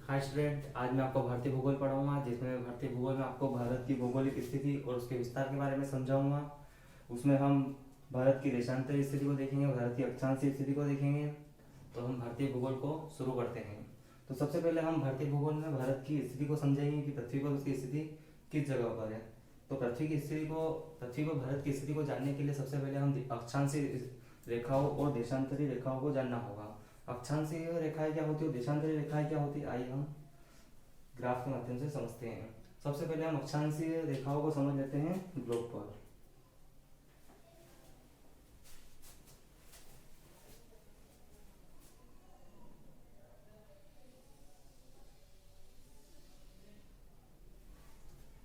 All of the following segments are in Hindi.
हाय स्टूडेंट, आज मैं आपको भारतीय भूगोल पढ़ाऊंगा, जिसमें मैं भारतीय भूगोल में आपको भारत की भौगोलिक स्थिति और उसके विस्तार के बारे में समझाऊंगा। उसमें हम भारत की देशांतरी स्थिति को देखेंगे, भारत की अक्षांशीय स्थिति को देखेंगे। तो हम भारतीय भूगोल को शुरू करते हैं। तो सबसे पहले हम भारतीय भूगोल में भारत की स्थिति को समझेंगे कि पृथ्वी पर उसकी स्थिति किस जगह पर है। तो पृथ्वी पर भारत की स्थिति को जानने के लिए सबसे पहले हम अक्षांशीय रेखाओं और देशांतरी रेखाओं को जानना होगा। अक्षांशीय रेखाएं क्या होती है, देशांतरी रेखाएं क्या होती है, आइए हम ग्राफ के माध्यम से समझते हैं। सबसे पहले हम अक्षांशीय रेखाओं को समझ लेते हैं ग्लोब पर।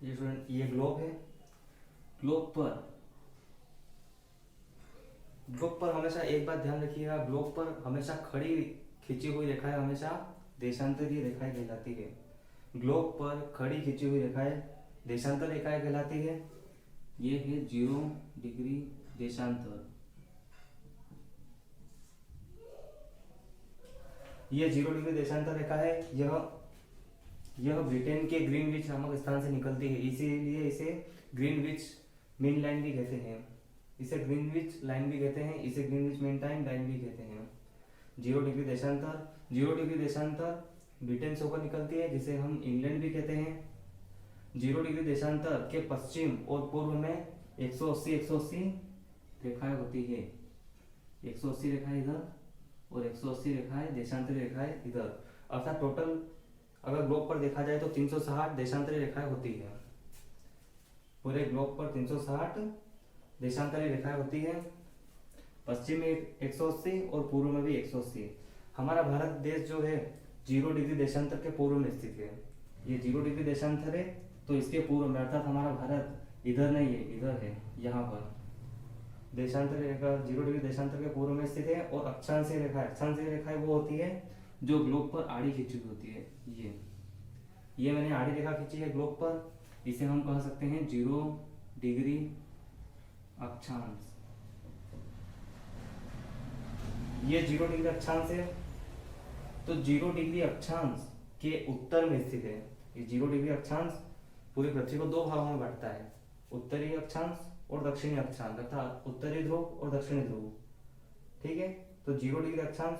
ये स्टूडेंट, ये ग्लोब है। ग्लोब पर हमेशा एक बात ध्यान रखिएगा, ग्लोब पर हमेशा खड़ी खींची हुई रेखाएं हमेशा देशांतरीय रेखाएं कहलाती है। ग्लोब पर खड़ी खींची हुई रेखाएं देशांतर रेखाएं कहलाती है। ये है 0 डिग्री देशांतर। ये 0 डिग्री देशांतर रेखा है। यह ब्रिटेन के ग्रीनविच नामक स्थान से निकलती है, इसीलिए इसे ग्रीनविच मेन लाइन भी कहते हैं। इसे ग्रीनविच लाइन भी कहते हैं, इसे ग्रीनविच मेन टाइम लाइन भी कहते हैं। 0 डिग्री देशांतर, 0 डिग्री देशांतर ब्रिटेन से होकर निकलती है, जिसे हम इंग्लैंड भी कहते हैं। 0 डिग्री देशांतर के पश्चिम और पूर्व में 180 रेखाएं होती है। 180 रेखाएं इधर और 180 रेखाएं देशांतरी रेखाएं इधर, अर्थात टोटल अगर ग्लोब पर देखा जाए तो 360 देशांतरी रेखाएं होती है। पूरे ग्लोब पर 360 देशांतरी रेखाएं होती है। पश्चिम में 180 और पूर्व में भी 180। हमारा भारत देश जो है 0 डिग्री देशांतर के पूर्व में स्थित है। ये 0 डिग्री देशांतर है, तो इसके पूर्व में, अर्थात हमारा भारत इधर नहीं है, इधर है, यहाँ पर देशांतरी रेखा 0 डिग्री देशांतर के पूर्व में स्थित है। और अक्षांशीय रेखाएं वो होती है जो ग्लोब पर आड़ी खींची हुई होती है। ये मैंने आड़ी रेखा खींची है ग्लोब पर, इसे हम कह सकते हैं 0 डिग्री अक्षांश। ये 0 डिग्री अक्षांश है, तो 0 डिग्री अक्षांश के उत्तर में स्थित है। ये 0 डिग्री अक्षांश पूरी पृथ्वी को दो भागों में बांटता है, उत्तरी अक्षांश और दक्षिणी अक्षांश, अर्थात उत्तरी ध्रुव और दक्षिणी ध्रुव। ठीक है, तो 0 डिग्री अक्षांश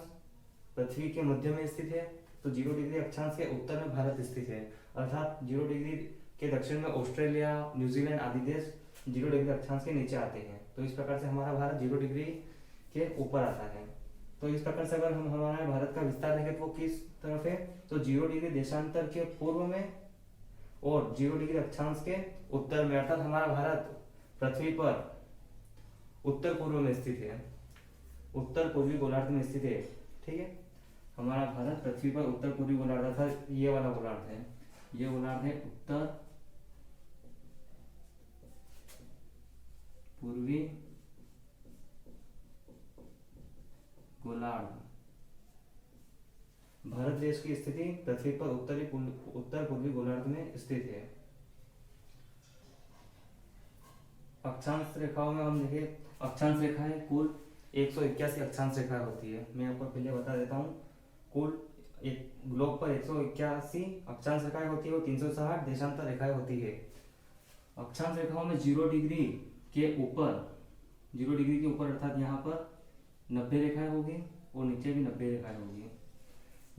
पृथ्वी के मध्य में स्थित है। तो 0 डिग्री अक्षांश के उत्तर में भारत स्थित है, अर्थात 0 डिग्री के दक्षिण में ऑस्ट्रेलिया, न्यूजीलैंड आदि देश 0 डिग्री अक्षांश के नीचे आते हैं। तो इस प्रकार से हमारा भारत 0 डिग्री के ऊपर आता है। तो इस प्रकार से अगर हम हमारे भारत का विस्तार देखें तो किस तरफ है, तो 0 डिग्री देशांतर के पूर्व में और 0 डिग्री अक्षांश के उत्तर में, अर्थात हमारा भारत पृथ्वी पर उत्तर पूर्व में स्थित है, उत्तर पूर्वी गोलार्ध में स्थित है। ठीक है, हमारा भारत पृथ्वी पर उत्तर पूर्वी गोलार्ध, अर्थात ये वाला गोलार्ध है, ये गोलार्ध है उत्तर पूर्वी गोलार्ध। भारत देश की स्थिति पृथ्वी पर उत्तर पूर्वी गोलार्ध में स्थित है। अक्षांश रेखाओं में हम देखें, अक्षांश रेखाएं कुल 181 अक्षांश रेखाएं होती है। मैं आपको पहले बता देता हूँ, कुल एक ग्लोब पर 181 अक्षांश रेखाएं होती है और 360 देशांतर रेखाएं होती है। अक्षांश रेखाओं में 0 डिग्री के ऊपर अर्थात यहाँ पर 90 रेखाएं होगी और नीचे भी 90 रेखाएं होगी।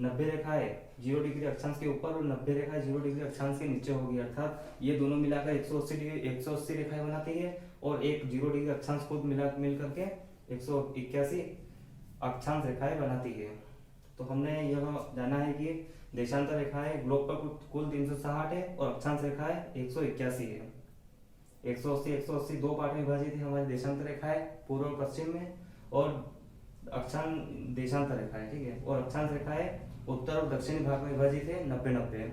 90 रेखाएं 0 डिग्री अक्षांश के ऊपर और 90 रेखाएं 0 डिग्री अक्षांश के नीचे होगी, अर्थात ये दोनों मिलाकर 180 रेखाएं बनाती है और एक 0 डिग्री अक्षांश खुद मिल करके 181 अक्षांश रेखाएं बनाती है। तो हमने यह जाना है कि देशांतर रेखाएं ग्लोब पर कुल 360 है और अक्षांश रेखाएं 181 है। 180 दो पार्ट में विभाजित है हमारी देशांतर रेखाएं, पूर्व और पश्चिम में, और देशांतर रेखाएं, ठीक है, और अक्षांश रेखाएं उत्तर और दक्षिणी भाग में विभाजित है 90-90।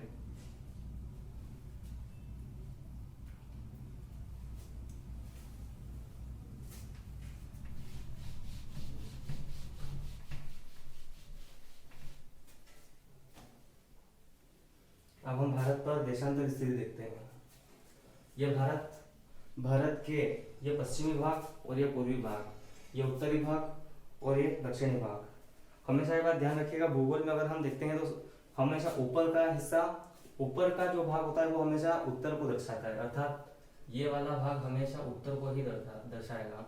अब हम भारत पर देशांतर स्थिति देखते हैं। यह भारत के ये पश्चिमी भाग और ये पूर्वी भाग, ये उत्तरी भाग और ये दक्षिणी भाग। हमेशा ये बात ध्यान रखिएगा, भूगोल में अगर हम देखते हैं तो हमेशा ऊपर का हिस्सा, ऊपर का जो भाग होता है वो हमेशा उत्तर को दर्शाता है, अर्थात ये वाला भाग हमेशा उत्तर को ही दर्शाएगा,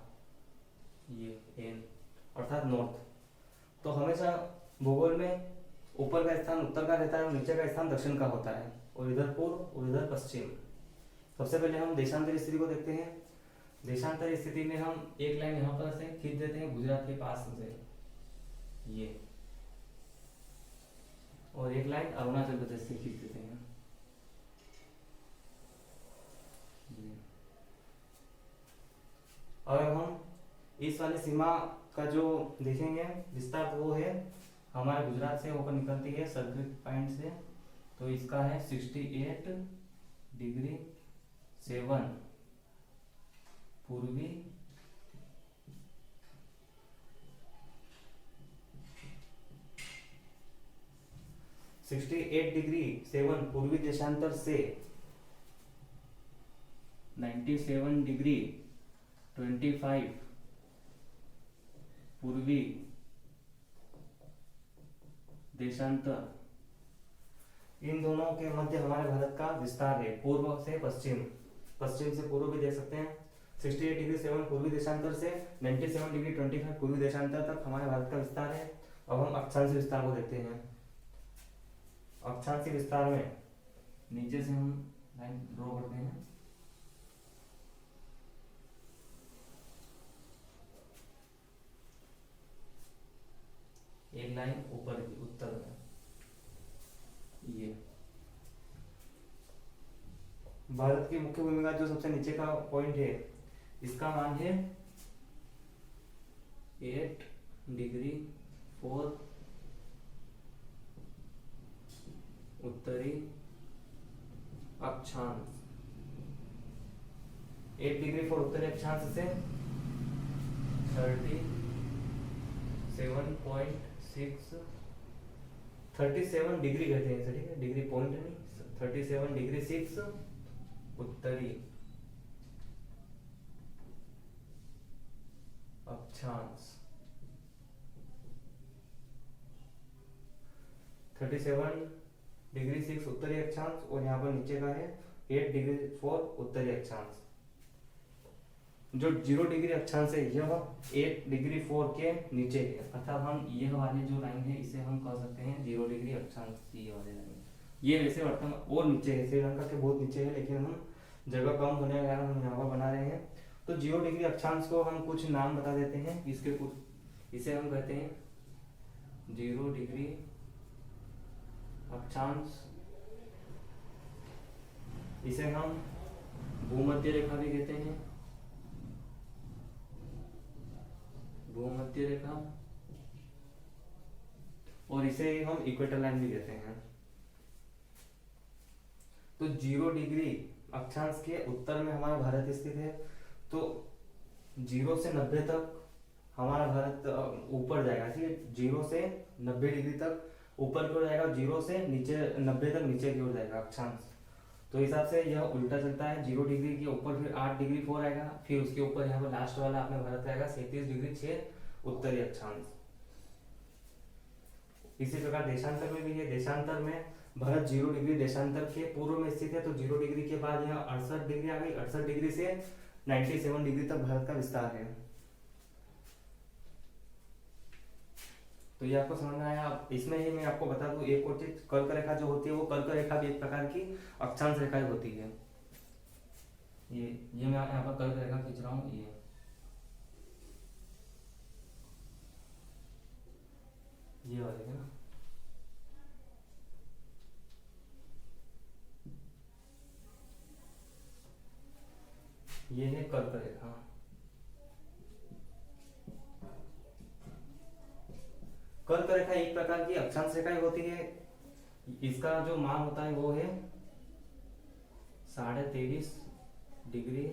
ये एन अर्थात नॉर्थ। तो हमेशा भूगोल में ऊपर का स्थान उत्तर का रहता है और नीचे का स्थान दक्षिण का होता है, और इधर पूर्व और इधर पश्चिम। सबसे पहले हम देशांतर स्थिति को देखते हैं। देशांतर स्थिति में हम एक लाइन यहाँ पर से खींच देते हैं गुजरात के पास से, ये, और एक लाइन अरुणाचल प्रदेश से खींच देते हैं, ये। अगर हम इस वाली सीमा का जो देखेंगे विस्तार, तो वो है हमारे गुजरात से होकर निकलती है सर्किल पॉइंट से, तो इसका है 68 डिग्री 7 पूर्वी, पूर्वी देशांतर से 97 डिग्री 25 पूर्वी देशांतर, इन दोनों के मध्य हमारे भारत का विस्तार है, पूर्व से पश्चिम, पश्चिम से पूर्व भी देख सकते हैं। 68 डिग्री 7 पूर्वी देशांतर से 97 डिग्री 25 पूर्वी देशांतर तक हमारे भारत का विस्तार है। अब हम अक्षांश विस्तार को देखते हैं। अक्षांश विस्तार में नीचे से हम लाइन ड्रॉ करते हैं, एक लाइन ऊपर की उत्तर में, ये भारत की मुख्य भूमि का जो सबसे नीचे का पॉइंट है, इसका मान है 8 डिग्री 4 उत्तरी अक्षांश, 8 डिग्री 4 उत्तरी अक्षांश से 37 डिग्री कहते हैं, ठीक है, डिग्री पॉइंट नहीं, 37 डिग्री 6 उत्तरी अक्षांश, 37 डिग्री 6 उत्तरी अक्षांश, और यहाँ पर नीचे का है 8 डिग्री 4 उत्तरी अक्षांश। जो 0 डिग्री अक्षांश है यह 8 डिग्री 4 के नीचे है, अर्थात हम यह वाली जो लाइन है इसे हम कह सकते हैं 0 डिग्री अक्षांश, ये वाली लाइन। ये वैसे वर्तमान और नीचे है, श्रीलंका के बहुत नीचे है, लेकिन हम जगह कम होने के कारण हम यहाँ पर बना रहे हैं। तो 0 डिग्री अक्षांश को हम कुछ नाम बता देते हैं इसके कुछ, इसे हम कहते हैं 0 डिग्री अक्षांश, इसे हम भूमध्य रेखा भी कहते हैं, भूमध्य रेखा, और इसे हम इक्वेटर लाइन भी कहते हैं। तो 0 डिग्री अक्षांश के उत्तर में हमारा भारत स्थित है, तो 0 से 90 तक हमारा भारत ऊपर जाएगा, ठीक है, 0 से 90 डिग्री तक ऊपर की ओर जाएगा, 0 से नीचे 90 तक नीचे की ओर जाएगा अक्षांश। तो हिसाब से यह उल्टा चलता है, 0 डिग्री के ऊपर फिर 8 डिग्री 4 आएगा, फिर उसके ऊपर यहाँ पर लास्ट वाला अपने भारत आएगा 37 डिग्री 6 उत्तरी अक्षांश। इसी प्रकार देशांतर में भी है, देशांतर में भारत 0 डिग्री देशांतर के पूर्व में स्थित है, तो 0 डिग्री के बाद यहाँ 68 डिग्री आ गई, 68 डिग्री से 97 डिग्री तक भारत का विस्तार है। तो ये आपको समझ में आया। इसमें ही मैं आपको बता दूं एक और चीज, कर्क रेखा जो होती है वो कर्क रेखा भी एक प्रकार की अक्षांश रेखा होती है। ये मैं यहाँ पर कर्क रेखा खींच रहा हूँ, ये वाली है ना, ये है कर्क रेखा। कर्क रेखा एक प्रकार की अक्षांश रेखा होती है, इसका जो मान होता है वो है 23.5 डिग्री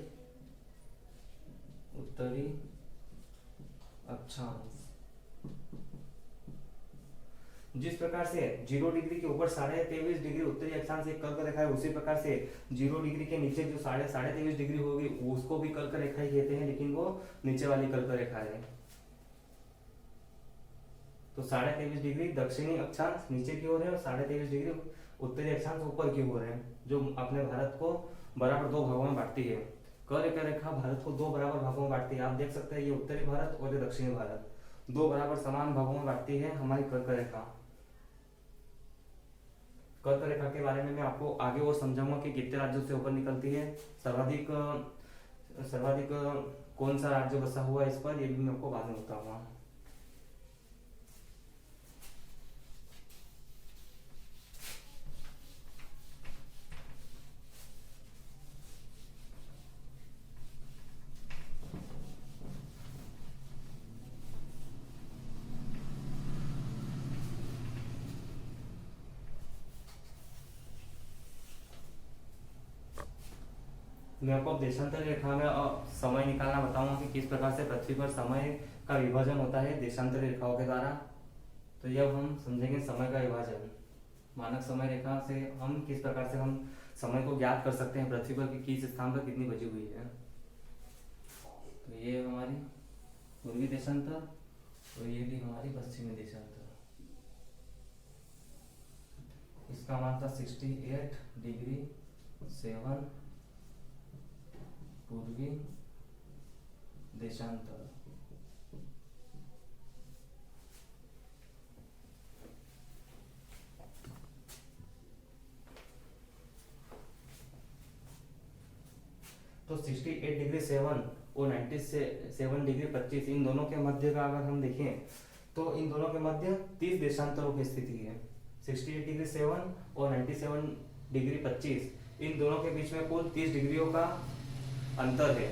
उत्तरी अक्षांश। जिस प्रकार से 0 डिग्री के ऊपर 23.5 डिग्री उत्तरी अक्षांश एक कर्क रेखा है, उसी प्रकार से 0 डिग्री के नीचे जो 23.5 डिग्री होगी उसको भी कर्क रेखा ही कहते हैं, लेकिन वो नीचे वाली कर्क रेखा है। तो तो 23.5 डिग्री दक्षिणी अक्षांश नीचे की ओर है और 23.5 डिग्री उत्तरी अक्षांश ऊपर की ओर है, जो अपने भारत को बराबर दो भागों में बांटती है। कर्क रेखा भारत को दो बराबर भागों में बांटती है। आप देख सकते हैं ये उत्तरी भारत और ये दक्षिणी भारत दो बराबर समान भागों में बांटती है हमारी कर्क रेखा। कर्क रेखा के बारे में मैं आपको आगे और समझाऊंगा कि कितने राज्यों से होकर निकलती है, सर्वाधिक सर्वाधिक कौन सा राज्य बसा हुआ है इस पर, ये भी मैं आपको बाद में बताऊंगा। मैं आपको देशांतर रेखा में समय निकालना बताऊंगा कि किस प्रकार से पृथ्वी पर समय का विभाजन होता है देशांतर रेखाओं के द्वारा। तो यह हम समझेंगे समय का विभाजन। मानक समय रेखा से हम किस प्रकार से हम समय को ज्ञात कर सकते हैं, पृथ्वी पर किस स्थान पर कितनी बची हुई है। तो ये हमारी पूर्वी देशांतर और ये भी हमारी पश्चिमी देशांतर। इसका मान था 68.7 पूर्वी देशांतर। तो 68.7 और 97.25 इन दोनों के मध्य का अगर हम देखें तो इन दोनों के मध्य 30 देशांतरों की स्थिति है। 68.7 और 97.25 इन दोनों के बीच में कुल 30 डिग्रियों का अंतर है।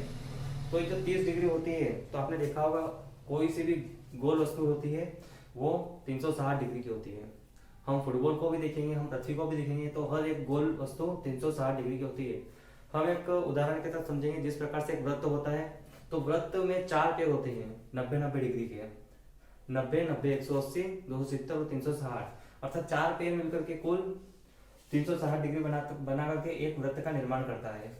तो ये जो 30 डिग्री होती है, तो आपने देखा होगा कोई सी भी गोल वस्तु होती है वो 360 डिग्री की होती है। हम फुटबॉल को भी देखेंगे, हम पृथ्वी को भी देखेंगे, तो हर एक गोल वस्तु 360 डिग्री की होती है। हम एक उदाहरण के साथ समझेंगे। जिस प्रकार से एक वृत्त होता है, तो वृत्त में 4 पेड़ होते हैं 90-90 डिग्री के, 90-90, 180, 270 और 360, अर्थात 4 पेड़ मिलकर के कुल 360 डिग्री बना करके एक वृत्त का निर्माण करता है।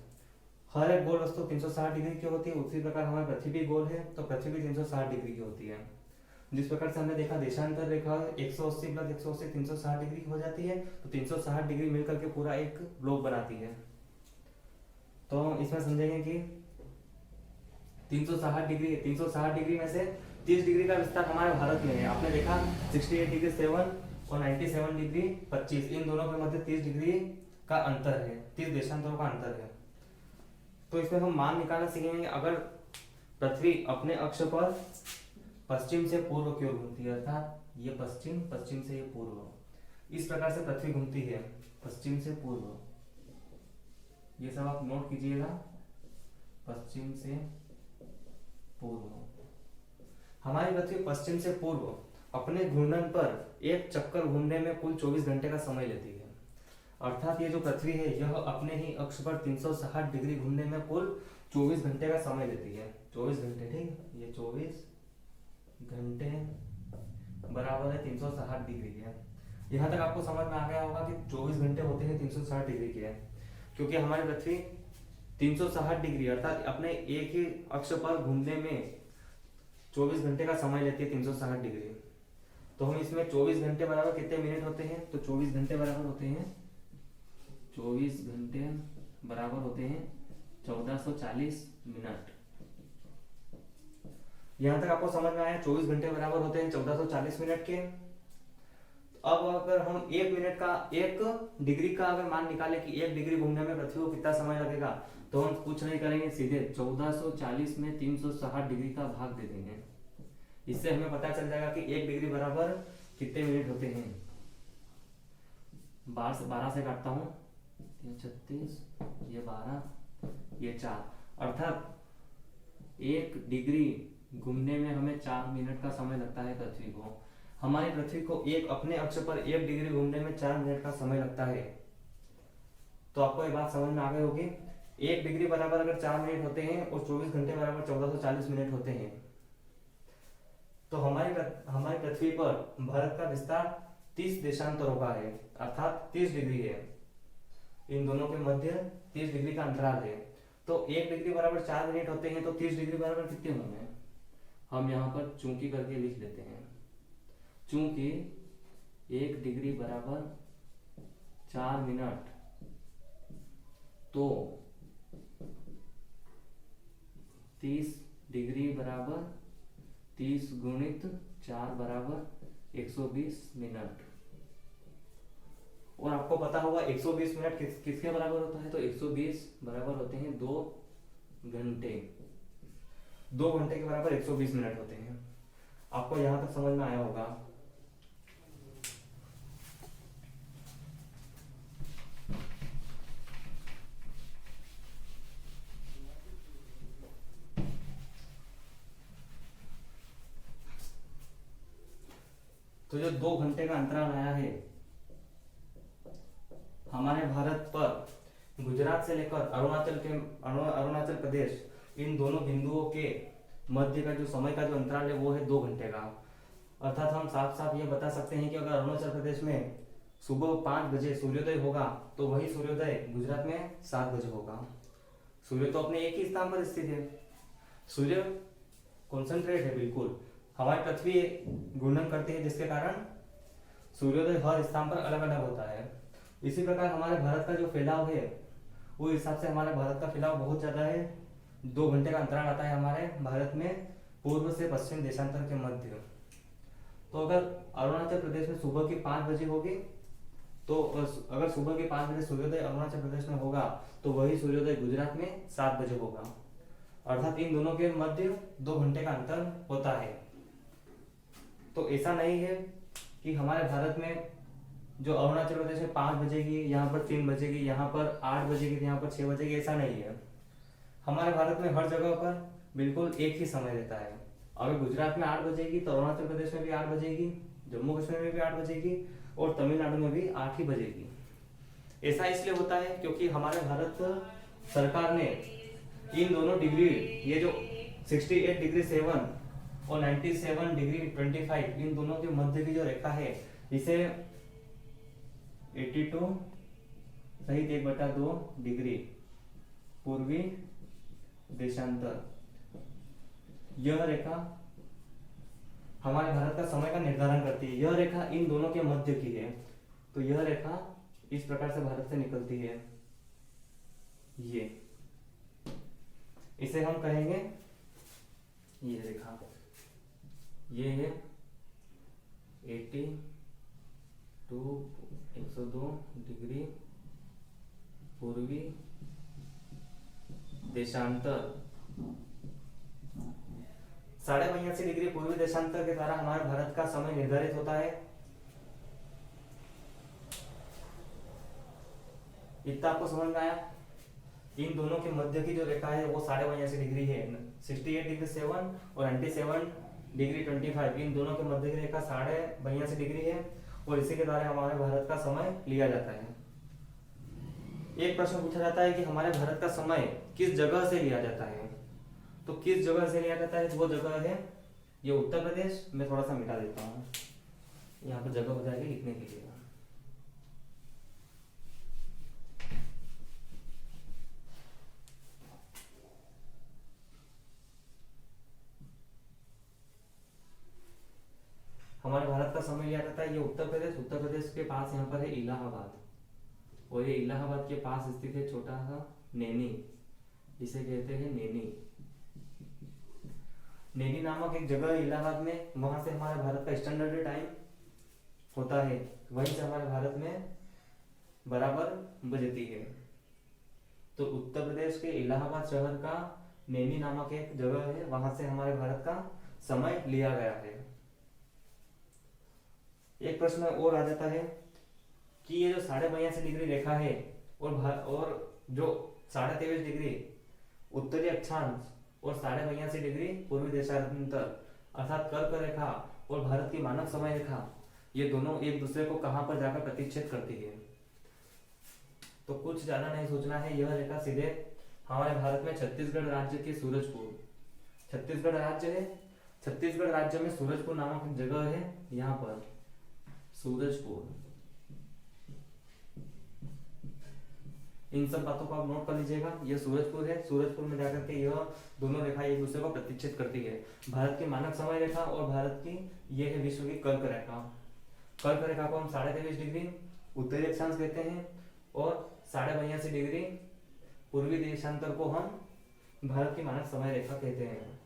हर एक गोल वस्तु 360 डिग्री की होती है। उसी प्रकार हमारी पृथ्वी भी गोल है, तो पृथ्वी भी 360 डिग्री की होती है। जिस प्रकार से हमने देखा देशांतर रेखा 180 + 180 360 डिग्री की हो जाती है, तो 360 डिग्री मिलकर के पूरा एक ग्लोब बनाती है। तो इसमें समझेंगे कि 360 डिग्री में से 30 डिग्री का विस्तार हमारे भारत में है। आपने देखा 68.7 और 97.25 इन दोनों के मध्य 30 डिग्री का अंतर है, 30 देशांतरों का अंतर है। तो इसमें हम मान निकालना सीखेंगे। अगर पृथ्वी अपने अक्ष पर पश्चिम से पूर्व की ओर घूमती है, अर्थात ये पश्चिम, पश्चिम से ये पूर्व, इस प्रकार से पृथ्वी घूमती है पश्चिम से पूर्व। ये सब आप नोट कीजिएगा, पश्चिम से पूर्व। हमारी पृथ्वी पश्चिम से पूर्व अपने घूर्णन पर एक चक्कर घूमने में कुल 24 घंटे का समय लेती है। अर्थात ये जो पृथ्वी है यह अपने ही अक्ष पर 360 डिग्री घूमने में कुल 24 घंटे का समय लेती है। 24 घंटे, ठीक, ये 24 घंटे बराबर है 360 डिग्री के। यहाँ तक आपको समझ में आ गया होगा कि 24 घंटे होते हैं 360 डिग्री के, क्योंकि हमारी पृथ्वी 360 डिग्री अर्थात अपने एक ही अक्ष पर घूमने में 24 घंटे का समय लेती है 360 डिग्री। तो हम इसमें 24 घंटे बराबर कितने मिनट होते हैं, तो 24 घंटे बराबर होते हैं 24 घंटे बराबर होते हैं 1440 मिनट। यहां तक आपको समझ में आया। 24 घंटे बराबर होते हैं 1440 मिनट के। अब अगर हम 1 मिनट का 1 डिग्री का अगर मान निकाले कि 1 डिग्री घूमने में पृथ्वी को कितना समय लगेगा, तो हम कुछ नहीं करेंगे, सीधे 1440 में 360 डिग्री का भाग दे देंगे। इससे हमें पता चल जाएगा कि 1 डिग्री बराबर कितने मिनट होते हैं। 12 से काटता हूं, ये 36, ये 12, ये 4, अर्थात 1 डिग्री घूमने में हमें 4 मिनट का समय लगता है पृथ्वी को। हमारी पृथ्वी को एक अपने अक्ष पर 1 डिग्री घूमने में 4 मिनट का समय लगता है। तो आपको ये बात समझ में आ गई होगी। 1 डिग्री बराबर अगर 4 मिनट होते हैं और 24 घंटे बराबर 1440 मिनट होते हैं, तो हमारी पृथ्वी पर भारत का विस्तार 30 देशांतरों का है, अर्थात 30 डिग्री है। इन दोनों के मध्य 30 डिग्री का अंतराल है। तो 1 डिग्री बराबर 4 मिनट होते हैं, तो 30 डिग्री बराबर कितने होंगे, हम यहाँ पर चूंकि करके लिख लेते हैं। चूंकि 1 डिग्री बराबर 4 मिनट, तो 30 डिग्री बराबर 30 गुणित 4 बराबर 120 मिनट। और आपको पता होगा 120 मिनट किसके बराबर होता है, तो 120 बराबर होते हैं 2 घंटे। 2 घंटे के बराबर 120 मिनट होते हैं। आपको यहां तक समझ में आया होगा। तो जो 2 घंटे का अंतराल आया है हमारे भारत पर, गुजरात से लेकर अरुणाचल प्रदेश, इन दोनों बिंदुओं के मध्य का जो समय का जो अंतराल है वो है 2 घंटे का। अर्थात हम साफ साफ ये बता सकते हैं कि अगर अरुणाचल प्रदेश में सुबह 5 बजे सूर्योदय होगा तो वही सूर्योदय गुजरात में 7 बजे होगा। सूर्य तो अपने एक ही स्थान पर स्थित है, सूर्य कॉन्सेंट्रेट है बिल्कुल। हमारी पृथ्वी घूर्णन करती है जिसके कारण सूर्योदय हर स्थान पर अलग अलग होता है। इसी प्रकार हमारे भारत का जो फैलाव है वो हिसाब से हमारे भारत का फैलाव बहुत ज्यादा है। 2 घंटे का अंतराल आता है हमारे भारत में पूर्व से पश्चिम देशांतर के मध्य। तो अगर अरुणाचल प्रदेश में सुबह की 5 बजे होगी, तो अगर सुबह के 5 बजे सूर्योदय अरुणाचल प्रदेश में होगा तो वही सूर्योदय गुजरात में 7 बजे होगा। अर्थात इन दोनों के मध्य 2 घंटे का अंतर होता है। तो ऐसा नहीं है कि हमारे भारत में जो अरुणाचल प्रदेश में 5 बजेगी, यहाँ पर 3 बजेगी, यहाँ पर 8 बजेगी, यहाँ पर 6 बजेगी, ऐसा नहीं है। हमारे भारत में हर जगह पर बिल्कुल एक ही समय रहता है। अगर गुजरात में 8 बजेगी तो अरुणाचल प्रदेश में भी 8 बजेगी, जम्मू कश्मीर में भी 8 बजेगी और तमिलनाडु में भी 8 ही बजेगी। ऐसा इसलिए होता है क्योंकि हमारे भारत सरकार ने इन दोनों डिग्री, ये जो 68 डिग्री 7 और 97 डिग्री 25, इन दोनों के मध्य की जो रेखा है इसे 82 सहित 1/2 डिग्री पूर्वी देशांतर, यह रेखा हमारे भारत का समय का निर्धारण करती है। यह रेखा इन दोनों के मध्य की है। तो यह रेखा इस प्रकार से भारत से निकलती है। ये इसे हम कहेंगे, ये रेखा, ये है 102 डिग्री पूर्वी देशांतर। 82.5 डिग्री पूर्वी देशांतर के द्वारा हमारे भारत का समय निर्धारित होता है। इतना आपको समझ में आया। इन दोनों के मध्य की जो रेखा है वो 82.5 डिग्री है। 68 डिग्री 7 और 97 डिग्री 25, इन दोनों के मध्य की रेखा 82.5 डिग्री है और इसी के द्वारा हमारे भारत का समय लिया जाता है। एक प्रश्न पूछा जाता है कि हमारे भारत का समय किस जगह से लिया जाता है। तो किस जगह से लिया जाता है, वो जगह है ये उत्तर प्रदेश। मैं थोड़ा सा मिटा देता हूँ, यहाँ पर जगह हो जाएगी लिखने के लिए। हमारे भारत का समय लिया जाता है ये उत्तर प्रदेश। उत्तर प्रदेश के पास यहाँ पर है इलाहाबाद, और ये इलाहाबाद के पास स्थित है छोटा सा नैनी, जिसे कहते हैं नैनी। नैनी नामक एक जगह है इलाहाबाद में, वहां से हमारे भारत का स्टैंडर्ड टाइम होता है, वहीं से हमारे भारत में बराबर बजती है। तो उत्तर प्रदेश के इलाहाबाद शहर का नैनी नामक एक जगह है, वहां से हमारे भारत का समय लिया गया है। एक प्रश्न और आ जाता है कि ये जो 82.5 डिग्री रेखा है और जो 23.5 डिग्री उत्तरी अक्षांश और 82.5 डिग्री पूर्वी देशांतर अर्थात कर्क रेखा और भारत की मानक समय रेखा, ये दोनों एक दूसरे को कहां पर जाकर प्रतिच्छेद करती है। तो कुछ ज्यादा नहीं सोचना है, यह रेखा सीधे हमारे भारत में छत्तीसगढ़ राज्य के सूरजपुर, छत्तीसगढ़ राज्य है, छत्तीसगढ़ राज्य में सूरजपुर नामक जगह है, यहाँ पर सूरजपुर, इन सब बातों को आप नोट कर लीजिएगा। ये सूरजपुर है, सूरजपुर में जाकर के यह दोनों रेखा एक दूसरे को प्रतिच्छेद करती है। भारत की मानक समय रेखा और भारत की ये है विश्व की कर्क रेखा। कर्क रेखा को हम 23.5 डिग्री उत्तरी अक्षांश कहते हैं और 82.5 डिग्री पूर्वी देशांतर को हम भारत की मानक समय रेखा कहते हैं।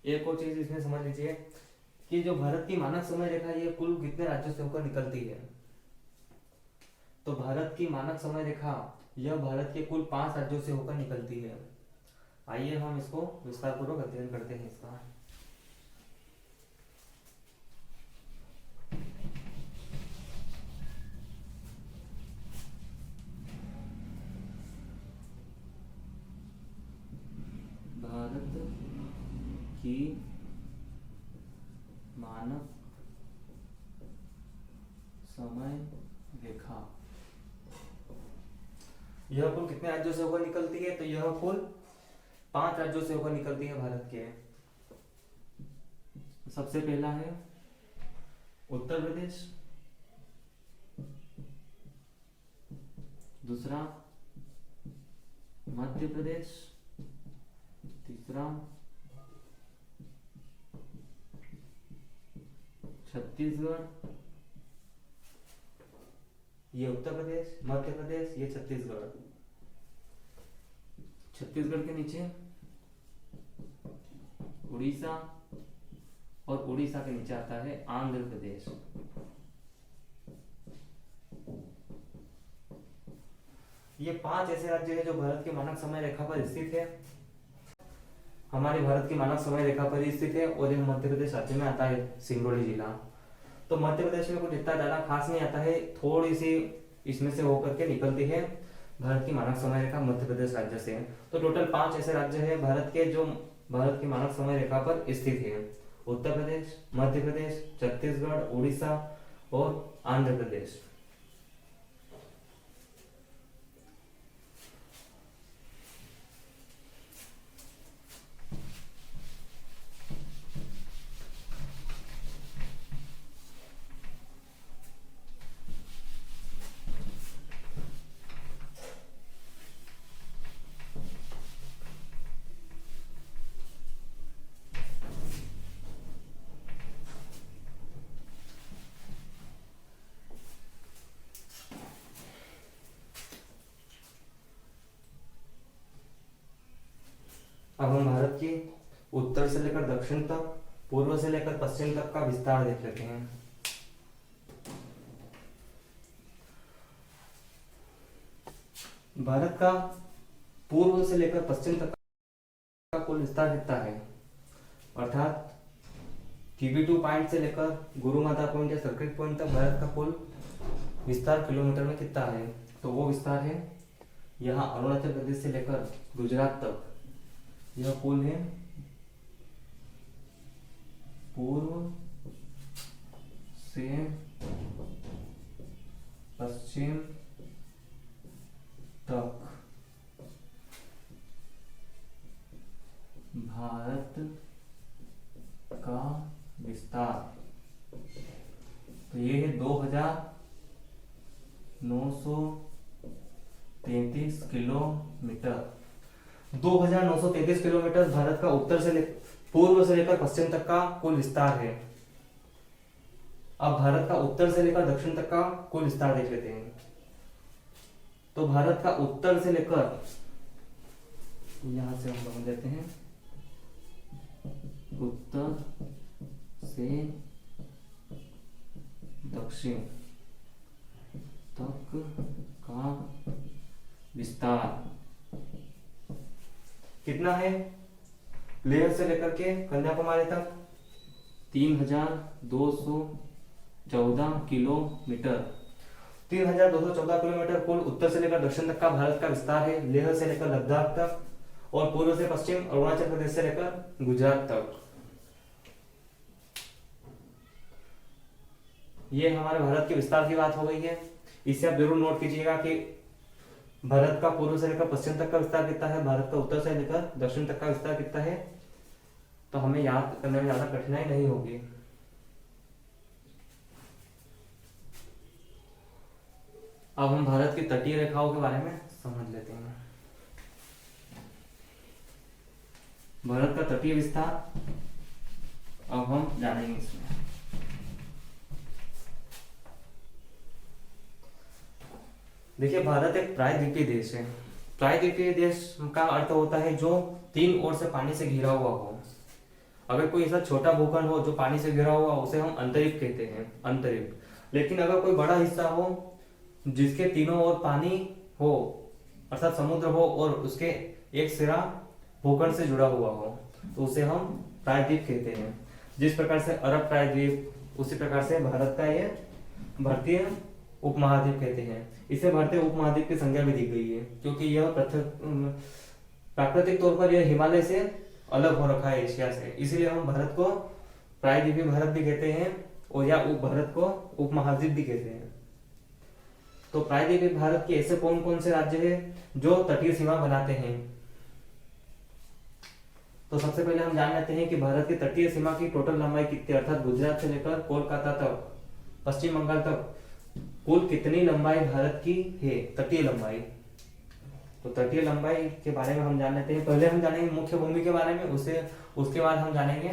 एक और चीज इसमें समझ लीजिए कि जो भारत की मानक समय रेखा ये कुल कितने राज्यों से होकर निकलती है। तो भारत की मानक समय रेखा यह भारत के कुल 5 राज्यों से होकर निकलती है। आइए हम इसको विस्तार पूर्वक अध्ययन करते हैं इसका। भारत की मानक समय रेखा यह कुल कितने राज्यों से होकर निकलती है। तो यह कुल 5 राज्यों से होकर निकलती है भारत के। सबसे पहला है उत्तर प्रदेश, दूसरा मध्य प्रदेश, तीसरा छत्तीसगढ़, ये उत्तर प्रदेश, मध्य प्रदेश, ये छत्तीसगढ़। छत्तीसगढ़ के नीचे उड़ीसा और उड़ीसा के नीचे आता है आंध्र प्रदेश। ये 5 ऐसे राज्य हैं जो भारत की मानक समय रेखा पर स्थित है। हमारे भारत की मानक समय रेखा पर ही स्थित है और यह मध्य प्रदेश राज्य में आता है, सिंगरौली जिला। तो मध्य प्रदेश में कुछ इतना ज्यादा खास नहीं आता है, थोड़ी सी इसमें से होकर के निकलती है भारत की मानक समय रेखा मध्य प्रदेश राज्य से। तो टोटल 5 ऐसे राज्य हैं भारत के जो भारत की मानक समय रेखा पर स्थित है। उत्तर प्रदेश, मध्य प्रदेश, छत्तीसगढ़, उड़ीसा और आंध्र प्रदेश। अब हम भारत की उत्तर से लेकर दक्षिण तक, पूर्व से लेकर पश्चिम तक का विस्तार देख लेते हैं। भारत का पूर्व से लेकर पश्चिम तक का कुल विस्तार कितना है, अर्थात TB2 पॉइंट से लेकर गुरु माता पॉइंट या सर्किट पॉइंट तक भारत का कुल विस्तार किलोमीटर में कितना है। तो वो विस्तार है यहाँ अरुणाचल प्रदेश से लेकर गुजरात तक, यह कुल है पूर्व से पश्चिम तक भारत का विस्तार। तो ये है 2933 किलोमीटर। 2933 किलोमीटर भारत का उत्तर से पूर्व से लेकर पश्चिम तक का कुल विस्तार है। अब भारत का उत्तर से लेकर दक्षिण तक का कुल विस्तार देख लेते हैं। तो भारत का उत्तर से लेकर, यहां से हम समझ लेते हैं, उत्तर से दक्षिण तक का विस्तार कितना है। लेह से लेकर के कन्याकुमारी तक 3214 किलोमीटर। 3214 किलोमीटर कुल उत्तर से लेकर दक्षिण तक का भारत का विस्तार है। लेह से लेकर लद्दाख तक और पूर्व से पश्चिम अरुणाचल प्रदेश से लेकर गुजरात तक। ये हमारे भारत के विस्तार की बात हो गई है। इसे आप जरूर नोट कीजिएगा कि भारत का पूर्व से लेकर पश्चिम तक का विस्तार कितना है, भारत का उत्तर से लेकर दक्षिण तक का विस्तार कितना है। तो हमें याद करने में ज्यादा कठिनाई नहीं होगी। अब हम भारत की तटीय रेखाओं के बारे में समझ लेते हैं। भारत का तटीय विस्तार अब हम जानेंगे इसमें। देखिए, भारत एक प्रायद्वीपीय देश है। प्रायद्वीपीय देश का अर्थ होता है जो तीन ओर से पानी से घिरा हुआ हो। अगर कोई ऐसा छोटा भूखंड हो जो पानी से घिरा हुआ, उसे हम अंतरिक्ष कहते हैं, अंतरिक्ष। लेकिन अगर कोई बड़ा हिस्सा हो जिसके तीनों ओर पानी हो, अर्थात समुद्र हो, और उसके एक सिरा भूखंड से जुड़ा हुआ हो, तो उसे हम प्रायद्वीप कहते हैं। जिस प्रकार से अरब प्रायद्वीप, उसी प्रकार से भारत का ये भारतीय उपमहाद्वीप कहते हैं। इसे भारतीय उपमहाद्वीप की संज्ञा भी दी गई है, क्योंकि यह प्राकृतिक तौर पर यह हिमालय से अलग हो रखा है, एशिया से। इसीलिए हम भारत को प्रायद्वीपीय भारत भी कहते हैं, और या भारत को उपमहाद्वीप भी कहते हैं। तो प्रायद्वीपीय भारत के ऐसे कौन कौन से राज्य हैं जो तटीय सीमा बनाते हैं? तो सबसे पहले हम जान लेते हैं कि भारत की तटीय सीमा की टोटल लंबाई कितनी, अर्थात गुजरात से लेकर कोलकाता तक, पश्चिम बंगाल तक कुल कितनी लंबाई भारत की है, तटीय लंबाई। तो तटीय लंबाई के बारे में हम जान लेते हैं। पहले हम जानेंगे मुख्य भूमि के बारे में, उसके बाद हम जानेंगे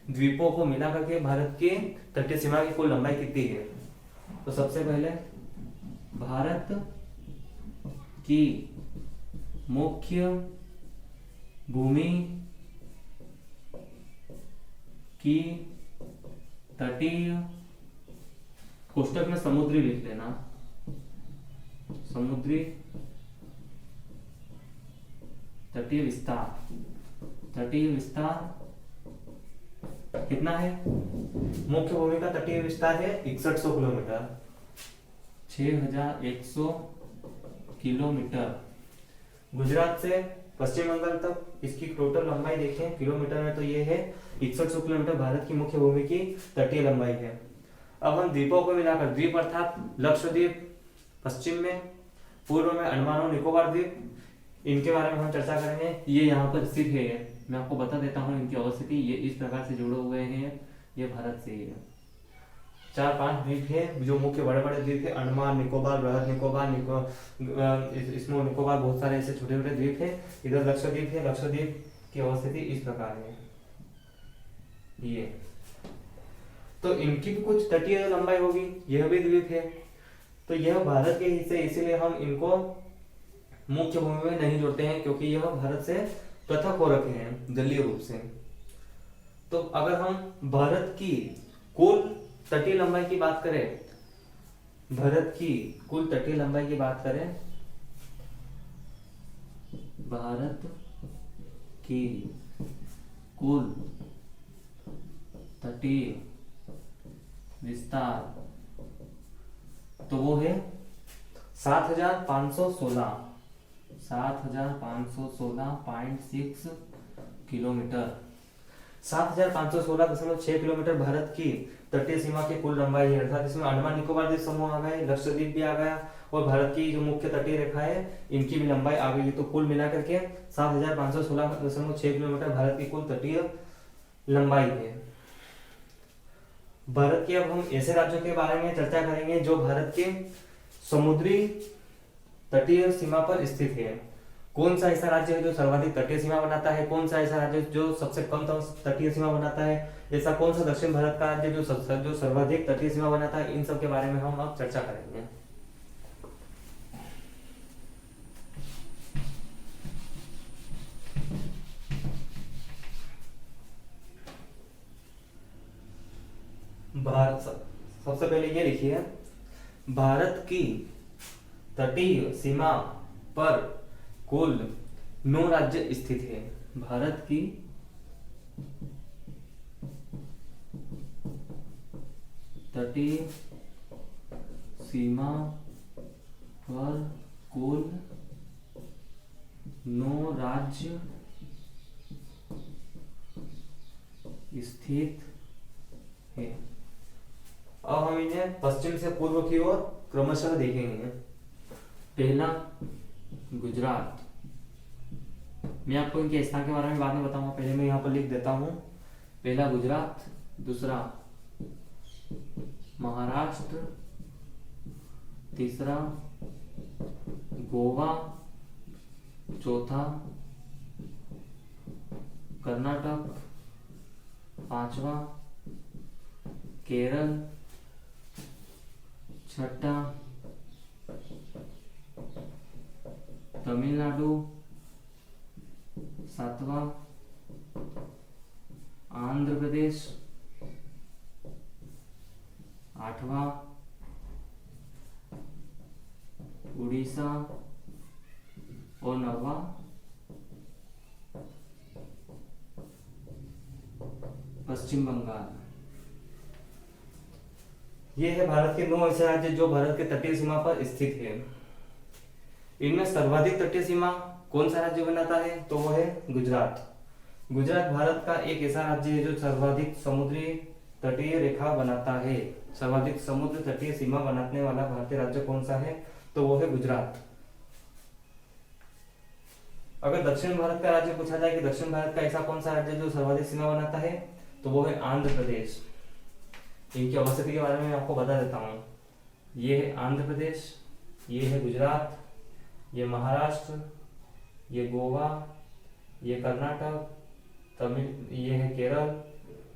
द्वीपों को मिला करके भारत की तटीय सीमा की कुल लंबाई कितनी है। तो सबसे पहले भारत की मुख्य भूमि की तटीय, कोष्टक में समुद्री लिख लेना, समुद्री तटीय विस्तार, तटीय विस्तार कितना है? मुख्य भूमि का तटीय विस्तार है 6100 किलोमीटर, 6100 किलोमीटर। गुजरात से पश्चिम बंगाल तक इसकी टोटल लंबाई देखें किलोमीटर में, तो ये है 6100 किलोमीटर भारत की मुख्य भूमि की तटीय लंबाई है। अब हम द्वीपों को मिलाकर, द्वीप अर्थात लक्षद्वीप पश्चिम में, पूर्व में अंडमान और निकोबार द्वीप, इनके बारे में हम चर्चा करेंगे। ये यहाँ पर स्थित है, मैं आपको बता देता हूँ इनकी अवस्थिति। ये इस प्रकार से जुड़े हुए हैं, ये भारत से ही है। 4-5 द्वीप है जो मुख्य बड़े बड़े द्वीप है, अंडमान निकोबार, बृहद निकोबार, इसमें निकोबार, बहुत सारे ऐसे छोटे छोटे द्वीप है। इधर लक्षद्वीप है, लक्षद्वीप की अवस्थिति इस प्रकार है ये। तो इनकी भी कुछ तटीय लंबाई होगी, यह भी द्वीप है। तो यह भारत के हिस्से, इसीलिए हम इनको मुख्य भूमि में नहीं जोड़ते हैं, क्योंकि यह भारत से पृथक हो रखे हैं जलीय रूप से। तो अगर हम भारत की कुल तटीय लंबाई की बात करें, भारत की कुल तटीय लंबाई की बात करें, भारत की कुल तटीय विस्तार, तो वो है 7516, 7516.6 किलोमीटर। 7516.6 किलोमीटर भारत की तटीय सीमा की कुल लंबाई है, अर्थात इसमें अंडमान निकोबार द्वीप समूह आ गए, लक्षद्वीप भी आ गया, और भारत की जो मुख्य तटीय रेखा है इनकी भी लंबाई आ गई। तो कुल मिलाकर के 7516.6 किलोमीटर भारत की कुल तटीय लंबाई है। भारत के अब हम ऐसे राज्यों के बारे में चर्चा करेंगे जो भारत के समुद्री तटीय सीमा पर स्थित है। कौन सा ऐसा राज्य है जो सर्वाधिक तटीय सीमा बनाता है, कौन सा ऐसा राज्य जो सबसे कम तटीय सीमा बनाता है, ऐसा कौन सा दक्षिण भारत का राज्य जो सर्वाधिक तटीय सीमा बनाता है, इन सब के बारे में हम अब चर्चा करेंगे। भारत, सबसे पहले ये लिखिए, भारत की तटीय सीमा पर कुल 9 राज्य स्थित है। भारत की तटीय सीमा पर कुल 9 राज्य स्थित है। अब हम इन्हें पश्चिम से पूर्व की ओर क्रमशः देखेंगे। पहला गुजरात, मैं आपको इनके स्थान के बारे में बाद में बताऊंगा, पहले मैं यहाँ पर लिख देता हूँ। पहला गुजरात, दूसरा महाराष्ट्र, तीसरा गोवा, चौथा कर्नाटक, पांचवा केरल, छठा तमिलनाडु, सातवां आंध्र प्रदेश, आठवां उड़ीसा और नौवां पश्चिम बंगाल। ये है भारत के 9 ऐसे राज्य जो भारत के तटीय सीमा पर स्थित है। इनमें सर्वाधिक तटीय सीमा कौन सा राज्य बनाता है? तो वो है गुजरात। गुजरात भारत का एक ऐसा राज्य है जो सर्वाधिक समुद्री तटीय रेखा बनाता है। सर्वाधिक समुद्र तटीय सीमा बनाने वाला भारतीय राज्य कौन सा है? तो वो है गुजरात। अगर दक्षिण भारत का राज्य पूछा जाए कि दक्षिण भारत का ऐसा कौन सा राज्य जो सर्वाधिक सीमा बनाता है, तो वो है आंध्र प्रदेश। इनकी अवस्थिति के बारे में मैं आपको बता देता हूँ। ये है आंध्र प्रदेश, ये है गुजरात, ये महाराष्ट्र, ये गोवा, ये कर्नाटक, ये है केरल,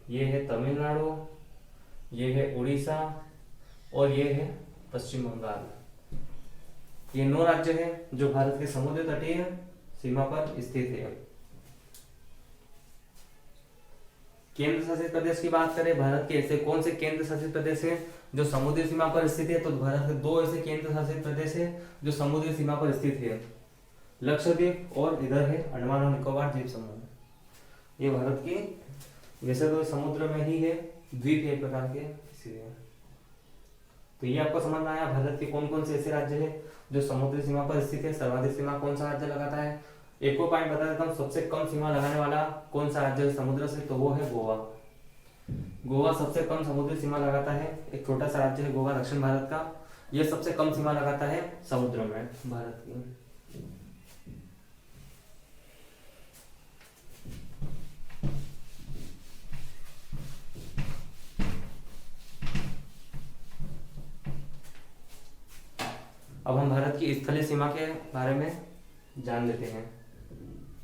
ये है तमिलनाडु, ये है उड़ीसा और ये है पश्चिम बंगाल। ये 9 राज्य हैं जो भारत के समुद्र तटीय सीमा पर स्थित है। केंद्र शासित प्रदेश की बात करें, भारत के ऐसे कौन से केंद्र शासित प्रदेश हैं जो समुद्री सीमा पर स्थित है? तो भारत के 2 ऐसे केंद्र शासित प्रदेश हैं जो समुद्री सीमा पर स्थित है, लक्षद्वीप और इधर है अंडमान और निकोबार द्वीप समूह। ये भारत की वैसे तो समुद्र में ही है, द्वीप है एक प्रकार के, इसीलिए। तो ये आपको समझ में आया भारत के कौन कौन से ऐसे राज्य है जो समुद्री सीमा पर स्थित है। सर्वाधिक सीमा कौन सा राज्य लगाता है? एक और पॉइंट बता देता हूँ, सबसे कम सीमा लगाने वाला कौन सा राज्य है समुद्र से? तो वो है गोवा। गोवा सबसे कम समुद्री सीमा लगाता है। एक छोटा सा राज्य है गोवा दक्षिण भारत का, यह सबसे कम सीमा लगाता है समुद्र में भारत की। अब हम भारत की स्थलीय सीमा के बारे में जान लेते हैं।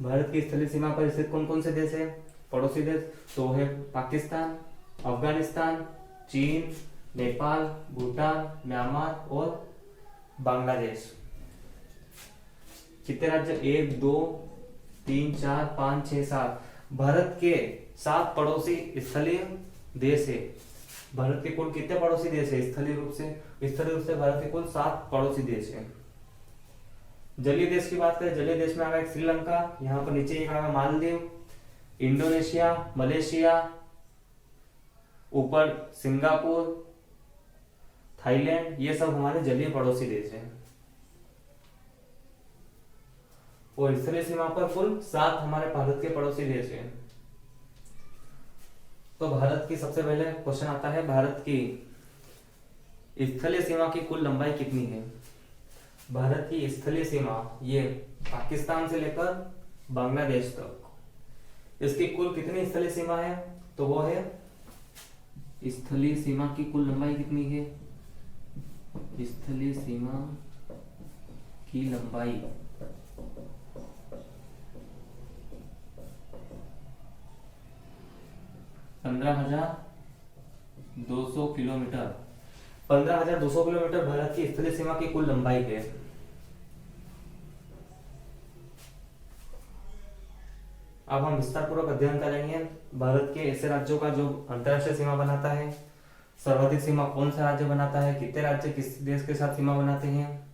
भारत की स्थलीय सीमा पर स्थित कौन कौन से देश है? पड़ोसी देश तो है पाकिस्तान, अफगानिस्तान, चीन, नेपाल, भूटान, म्यांमार और बांग्लादेश। कितने राज्य? 1 2 3 4 5 6 7। भारत के 7 पड़ोसी स्थलीय देश है। भारत के कुल कितने पड़ोसी देश है स्थलीय रूप से? स्थलीय रूप से भारत के कुल 7 पड़ोसी देश है। जलीय देश की बात करें, जलीय देश में आ गया श्रीलंका, यहाँ पर नीचे एक आ गया मालदीव, इंडोनेशिया, मलेशिया, ऊपर सिंगापुर, थाईलैंड, ये सब हमारे जलीय पड़ोसी देश हैं। और स्थलीय सीमा पर कुल 7 हमारे भारत के पड़ोसी देश हैं। तो भारत की सबसे पहले क्वेश्चन आता है, भारत की स्थलीय सीमा की कुल लंबाई कितनी है? भारत की स्थलीय सीमा ये पाकिस्तान से लेकर बांग्लादेश तक, इसकी कुल कितनी स्थलीय सीमा है? तो वो है, स्थलीय सीमा की कुल लंबाई कितनी है? स्थलीय सीमा की लंबाई 15,200 किलोमीटर। 15,200 किलोमीटर भारत की स्थलीय सीमा की कुल लंबाई है। अब हम विस्तारपूर्वक अध्ययन करेंगे भारत के ऐसे राज्यों का जो अंतरराष्ट्रीय सीमा बनाता है। सर्वाधिक सीमा कौन सा राज्य बनाता है, कितने राज्य किस देश के साथ सीमा बनाते हैं,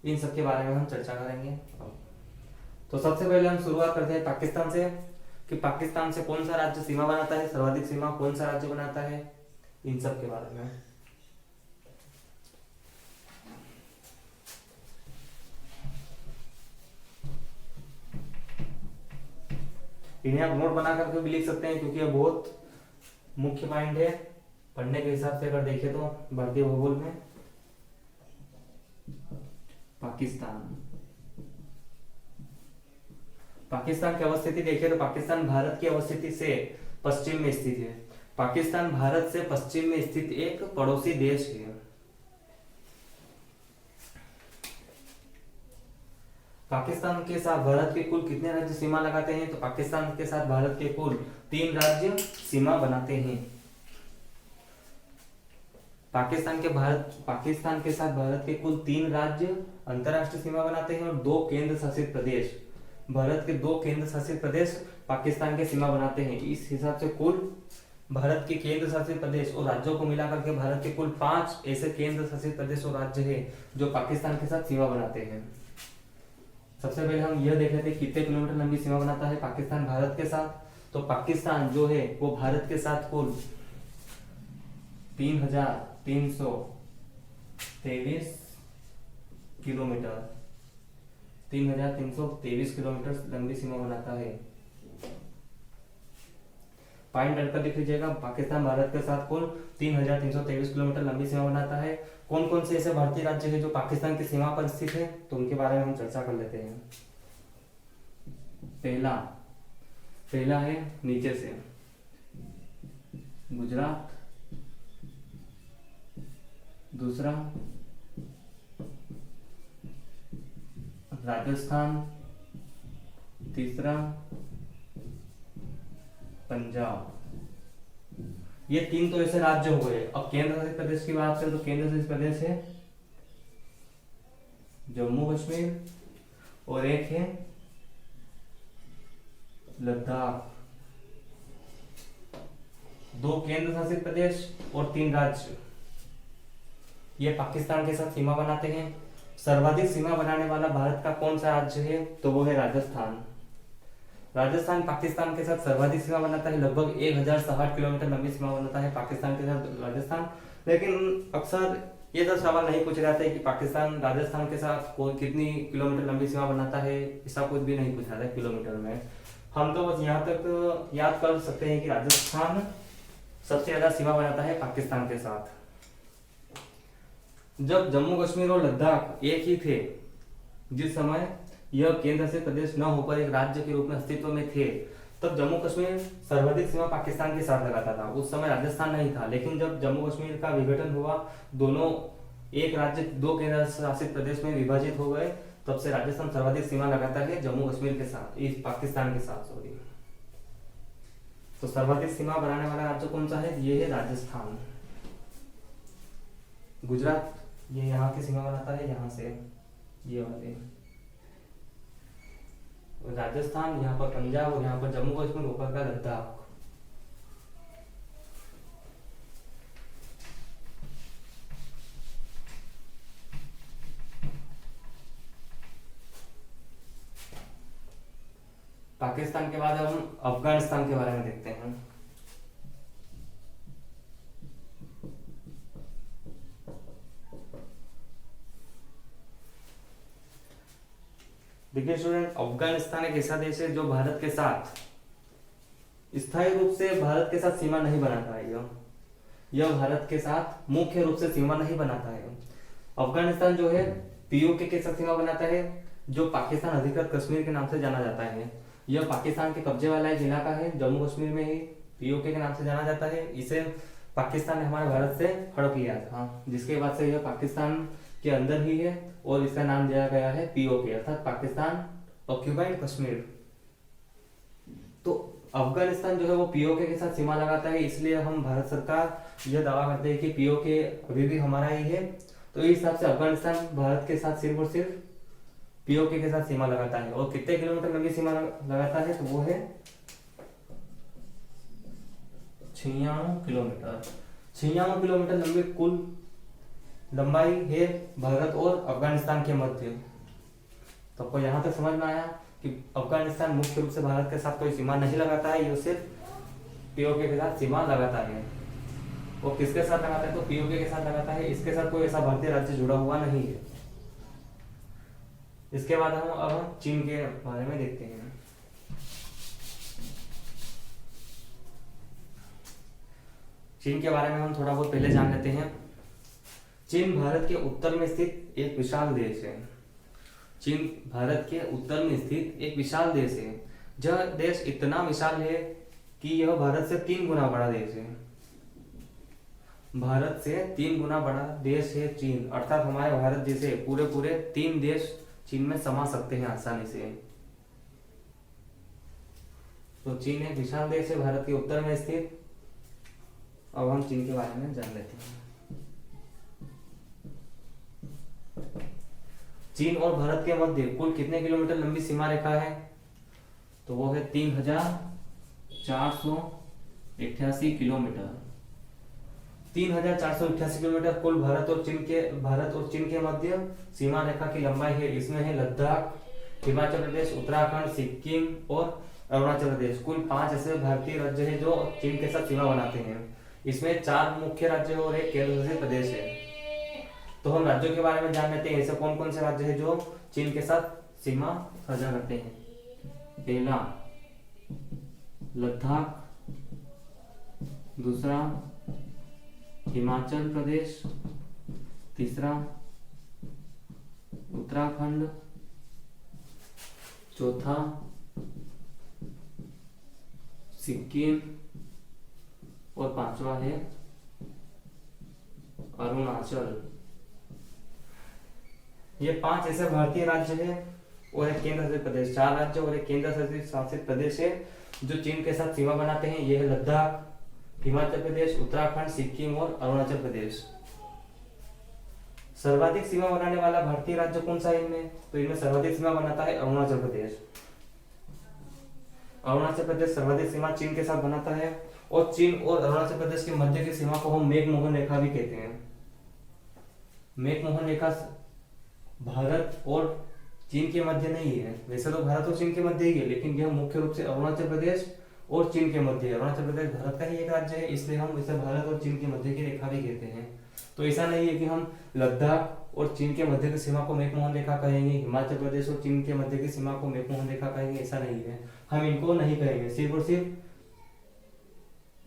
इन सब के बारे में हम चर्चा करेंगे। तो सबसे पहले हम शुरुआत करते हैं पाकिस्तान से, कि पाकिस्तान से कौन सा राज्य सीमा बनाता है, सर्वाधिक सीमा कौन सा राज्य बनाता है, इन सब के बारे में। इन्हें आप नोट बना करके भी लिख सकते हैं, क्योंकि यह बहुत मुख्य पॉइंट है पढ़ने के हिसाब से अगर देखें तो भारतीय भूगोल में। पाकिस्तान की अवस्थिति देखिए तो पाकिस्तान भारत की अवस्थिति से पश्चिम में स्थित है। पाकिस्तान भारत से पश्चिम में स्थित एक पड़ोसी देश है। पाकिस्तान के साथ भारत के कुल कितने राज्य सीमा लगाते हैं? तो पाकिस्तान के साथ भारत के कुल 3 राज्य सीमा बनाते हैं। पाकिस्तान के साथ भारत के कुल 3 राज्य अंतरराष्ट्रीय सीमा बनाते हैं और 2 केंद्र शासित प्रदेश, भारत के 2 केंद्र शासित प्रदेश पाकिस्तान के सीमा बनाते हैं। इस हिसाब से कुल भारत के केंद्र शासित प्रदेश और राज्यों को मिलाकर के भारत के कुल 5 ऐसे केंद्र शासित प्रदेश और राज्य है जो पाकिस्तान के साथ सीमा बनाते हैं। सबसे पहले हम यह देख लेते हैं कितने किलोमीटर लंबी सीमा बनाता है पाकिस्तान भारत के साथ। तो पाकिस्तान जो है वो भारत के साथ कुल 3,323 किलोमीटर 3,323 किलोमीटर लंबी सीमा बनाता है। पॉइंट डलकर लिख लीजिएगा। पाकिस्तान भारत के साथ कुल 3,323 किलोमीटर लंबी सीमा बनाता है। कौन कौन से ऐसे भारतीय राज्य हैं जो पाकिस्तान की सीमा पर स्थित है, तो उनके बारे में हम चर्चा कर लेते हैं। पहला है नीचे से गुजरात, दूसरा राजस्थान, तीसरा पंजाब। ये 3 तो ऐसे राज्य हो गए। अब केंद्र शासित प्रदेश की बात करें तो केंद्र शासित प्रदेश है जम्मू कश्मीर और एक है लद्दाख। 2 केंद्र शासित प्रदेश और 3 राज्य ये पाकिस्तान के साथ सीमा बनाते हैं। सर्वाधिक सीमा बनाने वाला भारत का कौन सा राज्य है, तो वो है राजस्थान। राजस्थान पाकिस्तान के साथ सर्वाधिक सीमा बनाता है, लगभग 1060 किलोमीटर लंबी सीमा बनाता है पाकिस्तान के साथ राजस्थान। लेकिन अक्सर ये तो सवाल नहीं पूछे जाते कि पाकिस्तान राजस्थान के साथ कितनी किलोमीटर लंबी सीमा बनाता है, ऐसा कुछ भी नहीं पूछा जाता है किलोमीटर में। हम तो बस यहाँ तक याद कर सकते हैं कि राजस्थान सबसे ज्यादा सीमा बनाता है पाकिस्तान के साथ। जब जम्मू कश्मीर और लद्दाख एक ही थे, जिस समय यह केंद्र शासित प्रदेश न होकर एक राज्य के रूप में अस्तित्व में थे, तब जम्मू कश्मीर सर्वाधिक सीमा पाकिस्तान के साथ लगाता था। उस समय राजस्थान नहीं था। लेकिन जब जम्मू कश्मीर का विघटन हुआ, दोनों एक राज्य 2 केंद्र शासित प्रदेश में विभाजित हो गए, तब से राजस्थान सर्वाधिक सीमा लगाता है जम्मू कश्मीर के साथ, इस पाकिस्तान के साथ। सॉरी, तो सर्वाधिक सीमा बनाने वाला राज्य कौन सा है? ये है राजस्थान। गुजरात ये यहाँ की सीमा बनाता है, यहाँ से ये वाले। राजस्थान, यहाँ पर पंजाब और यहाँ पर जम्मू कश्मीर, ऊपर का लद्दाख। पाकिस्तान के बाद हम अफगानिस्तान के बारे में देखते हैं। देखिए स्टूडेंट, अफगानिस्तान एक ऐसा देश है जो भारत के साथ स्थायी रूप से भारत के साथ सीमा नहीं बनाता है। यह भारत के साथ मुख्य रूप से सीमा नहीं बनाता है। अफगानिस्तान जो है पीओके के साथ सीमा बनाता है, जो पाकिस्तान अधिकृत कश्मीर के नाम से जाना जाता है। यह पाकिस्तान के कब्जे वाला एक इलाका है, जम्मू कश्मीर में ही पीओके के नाम से जाना जाता है। इसे पाकिस्तान ने हमारे भारत से हड़प लिया था, जिसके बाद से यह पाकिस्तान के अंदर ही है और इसका नाम दिया गया है पीओके, अर्थात पाकिस्तान ऑक्यूपाइड कश्मीर। तो अफगानिस्तान जो है वो पीओके के साथ सीमा लगाता है, इसलिए हम भारत सरकार यह दावा करते हैं कि पीओके अभी भी हमारा ही है। तो इस हिसाब से अफगानिस्तान भारत के साथ सिर्फ और सिर्फ पीओके के साथ सीमा लगाता है। और कितने किलोमीटर लंबी सीमा लगाता है, तो वो है 96 किलोमीटर। 96 किलोमीटर लंबी कुल लंबाई है भारत और अफगानिस्तान के मध्य। तो आपको यहाँ तक समझ में आया कि अफगानिस्तान मुख्य रूप से भारत के साथ कोई सीमा नहीं लगाता है, ये सिर्फ पीओके के साथ सीमा लगाता है। वो किसके साथ लगाता है, तो पीओके के साथ लगाता है। इसके साथ कोई ऐसा भारतीय राज्य जुड़ा हुआ नहीं है। इसके बाद हम अब चीन के बारे में देखते हैं। चीन के बारे में हम थोड़ा बहुत पहले जान लेते हैं। चीन भारत के उत्तर में स्थित एक विशाल देश है। चीन भारत के उत्तर में स्थित एक विशाल देश है। यह देश इतना विशाल है कि यह भारत से 3 गुना बड़ा देश है। भारत से 3 गुना बड़ा देश है चीन, अर्थात हमारे भारत जैसे पूरे 3 देश चीन में समा सकते हैं आसानी से। तो चीन एक विशाल देश है, भारत के उत्तर में स्थित। अब हम चीन के बारे में जान लेते हैं। चीन और भारत के मध्य कुल कितने किलोमीटर लंबी सीमा रेखा है? तो वो है 3488 किलोमीटर। 3488 किलोमीटर कुल भारत और चीन के मध्य सीमा रेखा की लंबाई है। इसमें है लद्दाख, हिमाचल प्रदेश, उत्तराखंड, सिक्किम और अरुणाचल प्रदेश। कुल 5 ऐसे भारतीय राज्य हैं जो चीन के साथ सीमा बनाते हैं। इसमें 4 मुख्य राज्य और एक केंद्र शासित प्रदेश है। तो हम राज्यों के बारे में जान लेते हैं। ऐसे कौन कौन से राज्य हैं जो चीन के साथ सीमा साझा करते हैं? पहला लद्दाख, दूसरा हिमाचल प्रदेश, तीसरा उत्तराखंड, चौथा सिक्किम और पांचवा है अरुणाचल। ये 5 ऐसे भारतीय राज्य है और एक केंद्र शासित प्रदेश। 4 राज्य और एक केंद्र शासित प्रदेश है जो चीन के साथ सीमा बनाते हैं। ये है लद्दाख, हिमाचल प्रदेश, उत्तराखंड, सिक्किम और अरुणाचल प्रदेश। सर्वाधिक सीमा बनाने वाला भारतीय राज्य कौन सा है इनमें? तो इनमें सर्वाधिक सीमा बनाता है अरुणाचल प्रदेश। अरुणाचल प्रदेश सर्वाधिक सीमा चीन के साथ बनाता है और चीन और अरुणाचल प्रदेश के मध्य की सीमा को हम मैकमोहन रेखा भी कहते हैं। मैकमोहन रेखा भारत और चीन के मध्य नहीं है। वैसे तो भारत और चीन के मध्य ही है, लेकिन यह मुख्य रूप से अरुणाचल प्रदेश और चीन के मध्य है। अरुणाचल प्रदेश भारत का ही एक राज्य है, इसलिए हम इसे भारत और चीन के मध्य की रेखा भी कहते हैं। तो ऐसा नहीं है कि हम लद्दाख और चीन के मध्य की सीमा को मैकमोहन रेखा कहेंगे, हिमाचल प्रदेश और चीन के मध्य की सीमा को मैकमोहन रेखा कहेंगे, ऐसा नहीं है। हम इनको नहीं कहेंगे, सिर्फ और सिर्फ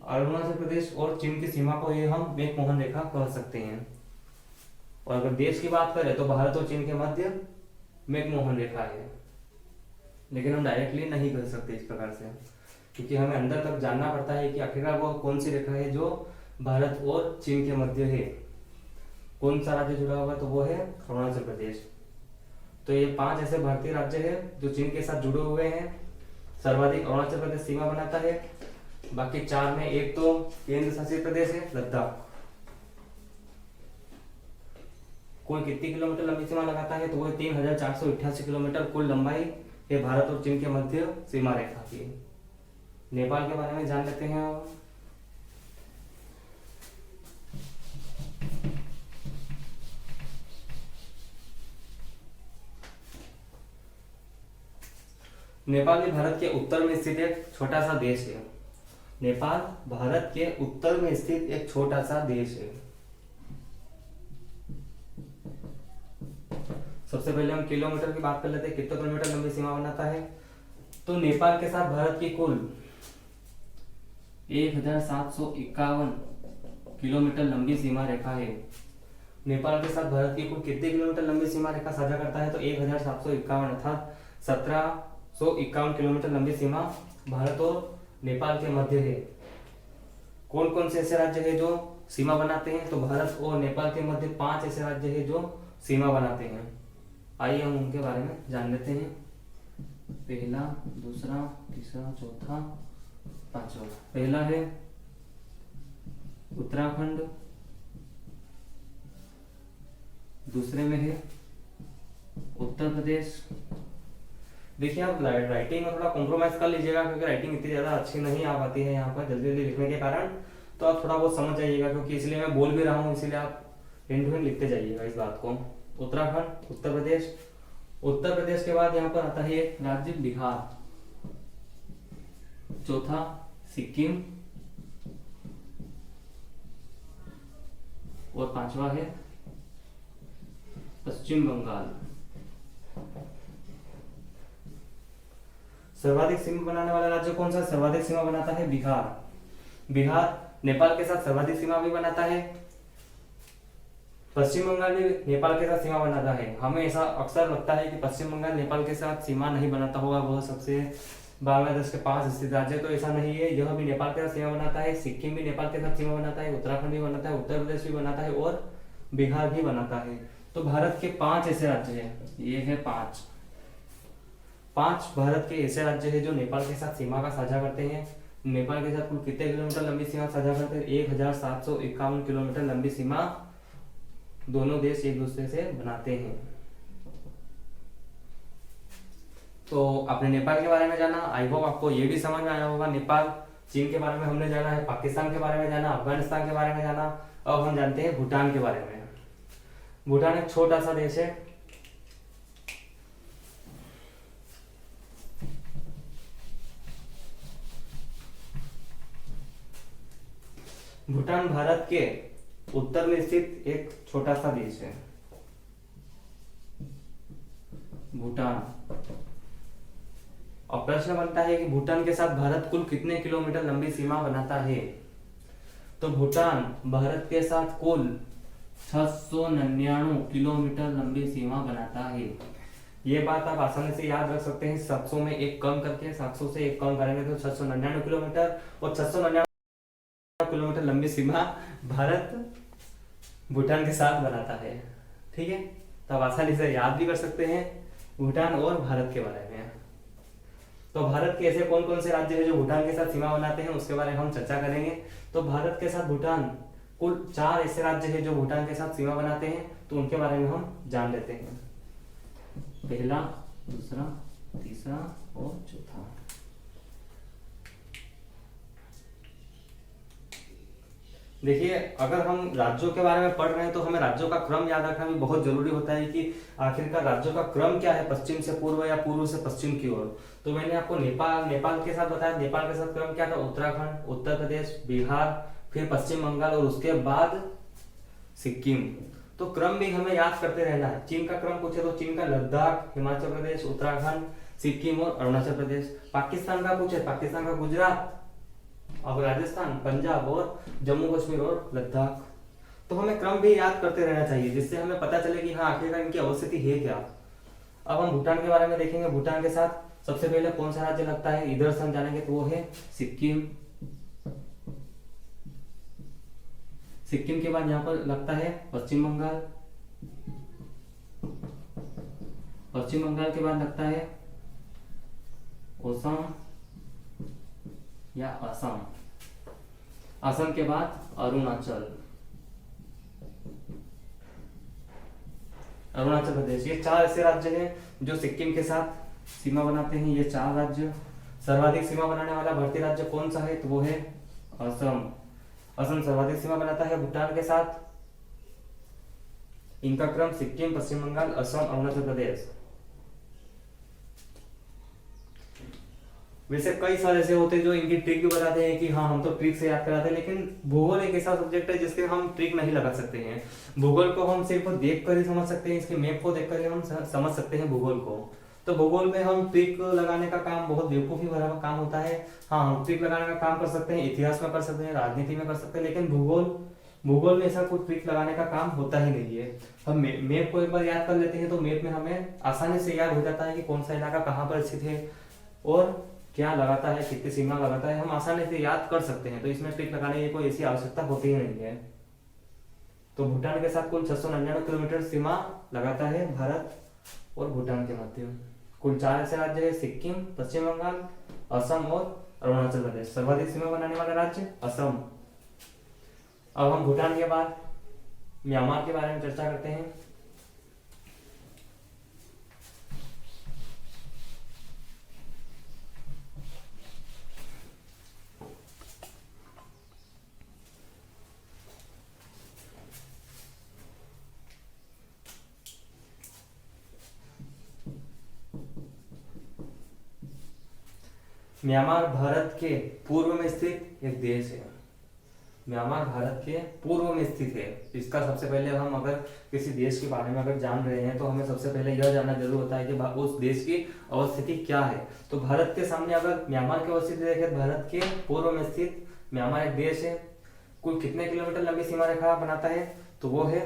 अरुणाचल प्रदेश और चीन की सीमा को ये हम मैकमोहन रेखा कह सकते हैं। और अगर देश की बात करें तो भारत और चीन के मध्य मैकमोहन रेखा है, लेकिन हम डायरेक्टली नहीं कर सकते इस प्रकार से, क्योंकि हमें अंदर तक जानना पड़ता है कि आखिरकार वो कौन सी रेखा है जो भारत और चीन के मध्य है। कौन सा राज्य जुड़ा हुआ? तो वो है अरुणाचल प्रदेश। तो ये 5 ऐसे भारतीय राज्य है जो चीन के साथ जुड़े हुए हैं। सर्वाधिक अरुणाचल प्रदेश सीमा बनाता है, बाकी 4 में एक तो केंद्र शासित प्रदेश है लद्दाख। कुल कितनी किलोमीटर लंबी सीमा लगाता है? तो वो 3488 किलोमीटर कुल लंबाई है भारत और चीन के मध्य सीमा रेखा की। नेपाल के बारे में जान लेते हैं। नेपाल भी भारत के उत्तर में स्थित एक छोटा सा देश है। नेपाल भारत के उत्तर में स्थित एक छोटा सा देश है। सबसे पहले हम किलोमीटर की बात कर लेते हैं, कितने किलोमीटर लंबी सीमा बनाता है। तो नेपाल के साथ भारत की कुल 1751 किलोमीटर लंबी सीमा रेखा है। नेपाल के साथ भारत की कुल कितने किलोमीटर लंबी सीमा रेखा साझा करता है? तो 1751 अर्थात 1751 किलोमीटर लंबी सीमा भारत और नेपाल के मध्य है। कौन कौन से ऐसे राज्य है जो सीमा बनाते हैं? तो भारत और नेपाल के मध्य 5 ऐसे राज्य है जो सीमा बनाते हैं। आइए हम उनके बारे में जान लेते हैं। पहला, दूसरा, तीसरा, चौथा, पांचवा। पहला है उत्तराखंड, दूसरे में है उत्तर प्रदेश। देखिए आप राइटिंग में थोड़ा कॉम्प्रोमाइज कर लीजिएगा, क्योंकि राइटिंग इतनी ज्यादा अच्छी नहीं आ पाती है यहाँ पर जल्दी जल्दी लिखने के कारण, तो आप थोड़ा बहुत समझ जाइएगा, क्योंकि इसलिए मैं बोल भी रहा हूँ, इसीलिए आप एंड टू एंड लिखते जाइएगा इस बात को। उत्तराखंड, उत्तर प्रदेश। उत्तर प्रदेश के बाद यहाँ पर आता है राज्य बिहार, चौथा सिक्किम और पांचवा है पश्चिम बंगाल। सर्वाधिक सीमा बनाने वाला राज्य कौन सा? सर्वाधिक सीमा बनाता है बिहार। बिहार नेपाल के साथ सर्वाधिक सीमा भी बनाता है। पश्चिम बंगाल भी नेपाल के साथ सीमा बनाता है। हमें ऐसा अक्सर लगता है कि पश्चिम बंगाल नेपाल के साथ सीमा नहीं बनाता होगा, वह सबसे बांग्लादेश के पास स्थित राज्य, तो ऐसा नहीं है। यह भी नेपाल के साथ सीमा बनाता है, सिक्किम भी नेपाल के साथ सीमा बनाता है, उत्तराखंड भी बनाता है, उत्तर प्रदेश भी बनाता है और बिहार भी बनाता है। तो भारत के 5 ऐसे राज्य हैं, ये है 5 भारत के ऐसे राज्य हैं जो नेपाल के साथ सीमा का साझा करते हैं। नेपाल के साथ कुल कितने किलोमीटर लंबी सीमा साझा करते हैं? 1751 किलोमीटर लंबी सीमा दोनों देश एक दूसरे से बनाते हैं। तो आपने नेपाल के बारे में जाना, आई होप आपको ये भी समझ में आया होगा। नेपाल, चीन के बारे में हमने जाना है, पाकिस्तान के बारे में जाना, अफगानिस्तान के बारे में जाना। अब हम जानते हैं भूटान के बारे में। भूटान एक छोटा सा देश है। भूटान भारत के उत्तर में स्थित एक छोटा सा देश है, भूटान। और प्रश्न बनता है कि भूटान के साथ भारत कुल कितने किलोमीटर लंबी सीमा बनाता है? तो भूटान भारत के साथ कुल 699 किलोमीटर लंबी सीमा बनाता है। ये बात आप आसानी से याद रख सकते हैं, 700 में एक कम करके, 700 से एक कम करेंगे तो 699 किलोमीटर, और 699 किलोमीटर लंबी सीमा भारत भूटान के साथ बनाता है। ठीक है, तो आप आसानी से याद भी कर सकते हैं भूटान और भारत के बारे में। तो भारत के ऐसे कौन कौन से राज्य हैं जो भूटान के साथ सीमा बनाते हैं, उसके बारे में हम चर्चा करेंगे। तो भारत के साथ भूटान कुल 4 ऐसे राज्य हैं जो भूटान के साथ सीमा बनाते हैं, तो उनके बारे में हम जान लेते हैं। पहला, दूसरा, तीसरा और चौथा। देखिए, अगर हम राज्यों के बारे में पढ़ रहे हैं तो हमें राज्यों का क्रम याद रखना भी बहुत जरूरी होता है कि आखिरकार राज्यों का क्रम क्या है, पश्चिम से पूर्व या पूर्व से पश्चिम की ओर। तो मैंने आपको नेपाल के साथ बताया, नेपाल के साथ क्रम क्या था? उत्तराखंड, उत्तर प्रदेश, बिहार, फिर पश्चिम बंगाल और उसके बाद सिक्किम। तो क्रम भी हमें याद करते रहना है। चीन का क्रम पूछे तो चीन का लद्दाख, हिमाचल प्रदेश, उत्तराखंड, सिक्किम और अरुणाचल प्रदेश। पाकिस्तान का पूछे, पाकिस्तान का गुजरात, अब राजस्थान, पंजाब और जम्मू कश्मीर और लद्दाख। तो हमें क्रम भी याद करते रहना चाहिए, जिससे हमें पता चले कि हाँ आखिरकार इनकी अवस्थिति है क्या। अब हम भूटान के बारे में देखेंगे। भूटान के साथ सबसे पहले कौन सा राज्य लगता है, इधर से हम जानेंगे तो वो है सिक्किम। सिक्किम के बाद यहाँ पर लगता है पश्चिम बंगाल। पश्चिम बंगाल के बाद लगता है असम या असम। असम के बाद अरुणाचल, अरुणाचल प्रदेश। ये 4 ऐसे राज्य हैं जो सिक्किम के साथ सीमा बनाते हैं। ये 4 राज्य। सर्वाधिक सीमा बनाने वाला भारतीय राज्य कौन सा है? तो वो है असम। असम सर्वाधिक सीमा बनाता है भूटान के साथ। इनका क्रम सिक्किम, पश्चिम बंगाल, असम, अरुणाचल प्रदेश। वैसे कई सारे ऐसे होते हैं जो इनकी ट्रिक भी बताते हैं कि हाँ हम तो ट्रिक से याद कराते हैं, लेकिन भूगोल एक ऐसा सब्जेक्ट है जिसके हम ट्रिक नहीं लगा सकते हैं। भूगोल को हम सिर्फ देख कर ही समझ सकते हैं, इसके मैप को देखकर ही हम समझ सकते हैं भूगोल को। तो भूगोल में हम ट्रिक लगाने का काम बहुत बेवकूफी भरा काम होता है। हाँ, हम ट्रिक लगाने का काम कर सकते हैं, इतिहास में कर सकते हैं, राजनीति में कर सकते हैं, लेकिन भूगोल में ऐसा कोई ट्रिक लगाने का काम होता ही नहीं है। हम मैप को एक बार याद कर लेते हैं तो मैप में हमें आसानी से याद हो जाता है कि कौन सा इलाका कहाँ पर स्थित है और क्या लगाता है, कितनी सीमा लगाता है, हम आसानी से याद कर सकते हैं। तो इसमें ट्रिक लगाने की कोई ऐसी आवश्यकता होती ही नहीं है। तो भूटान के साथ कुल 699 किलोमीटर सीमा लगाता है भारत और भूटान के मध्य। कुल 4 ऐसे राज्य है, सिक्किम, पश्चिम बंगाल, असम और अरुणाचल प्रदेश। सर्वाधिक सीमा बनाने वाला राज्य असम। अब हम भूटान के बाद म्यांमार के बारे में चर्चा करते हैं। म्यांमार भारत के पूर्व में स्थित एक देश है। म्यांमार भारत के पूर्व में स्थित है। इसका सबसे पहले हम अगर किसी देश के बारे में अगर जान रहे हैं तो हमें सबसे पहले यह जानना जरूर होता है कि उस देश की अवस्थिति क्या है। तो भारत के सामने अगर म्यांमार की अवस्थिति देखें, भारत के पूर्व में स्थित म्यांमार एक देश है। कुल कितने किलोमीटर लंबी सीमा रेखा बनाता है? तो वो है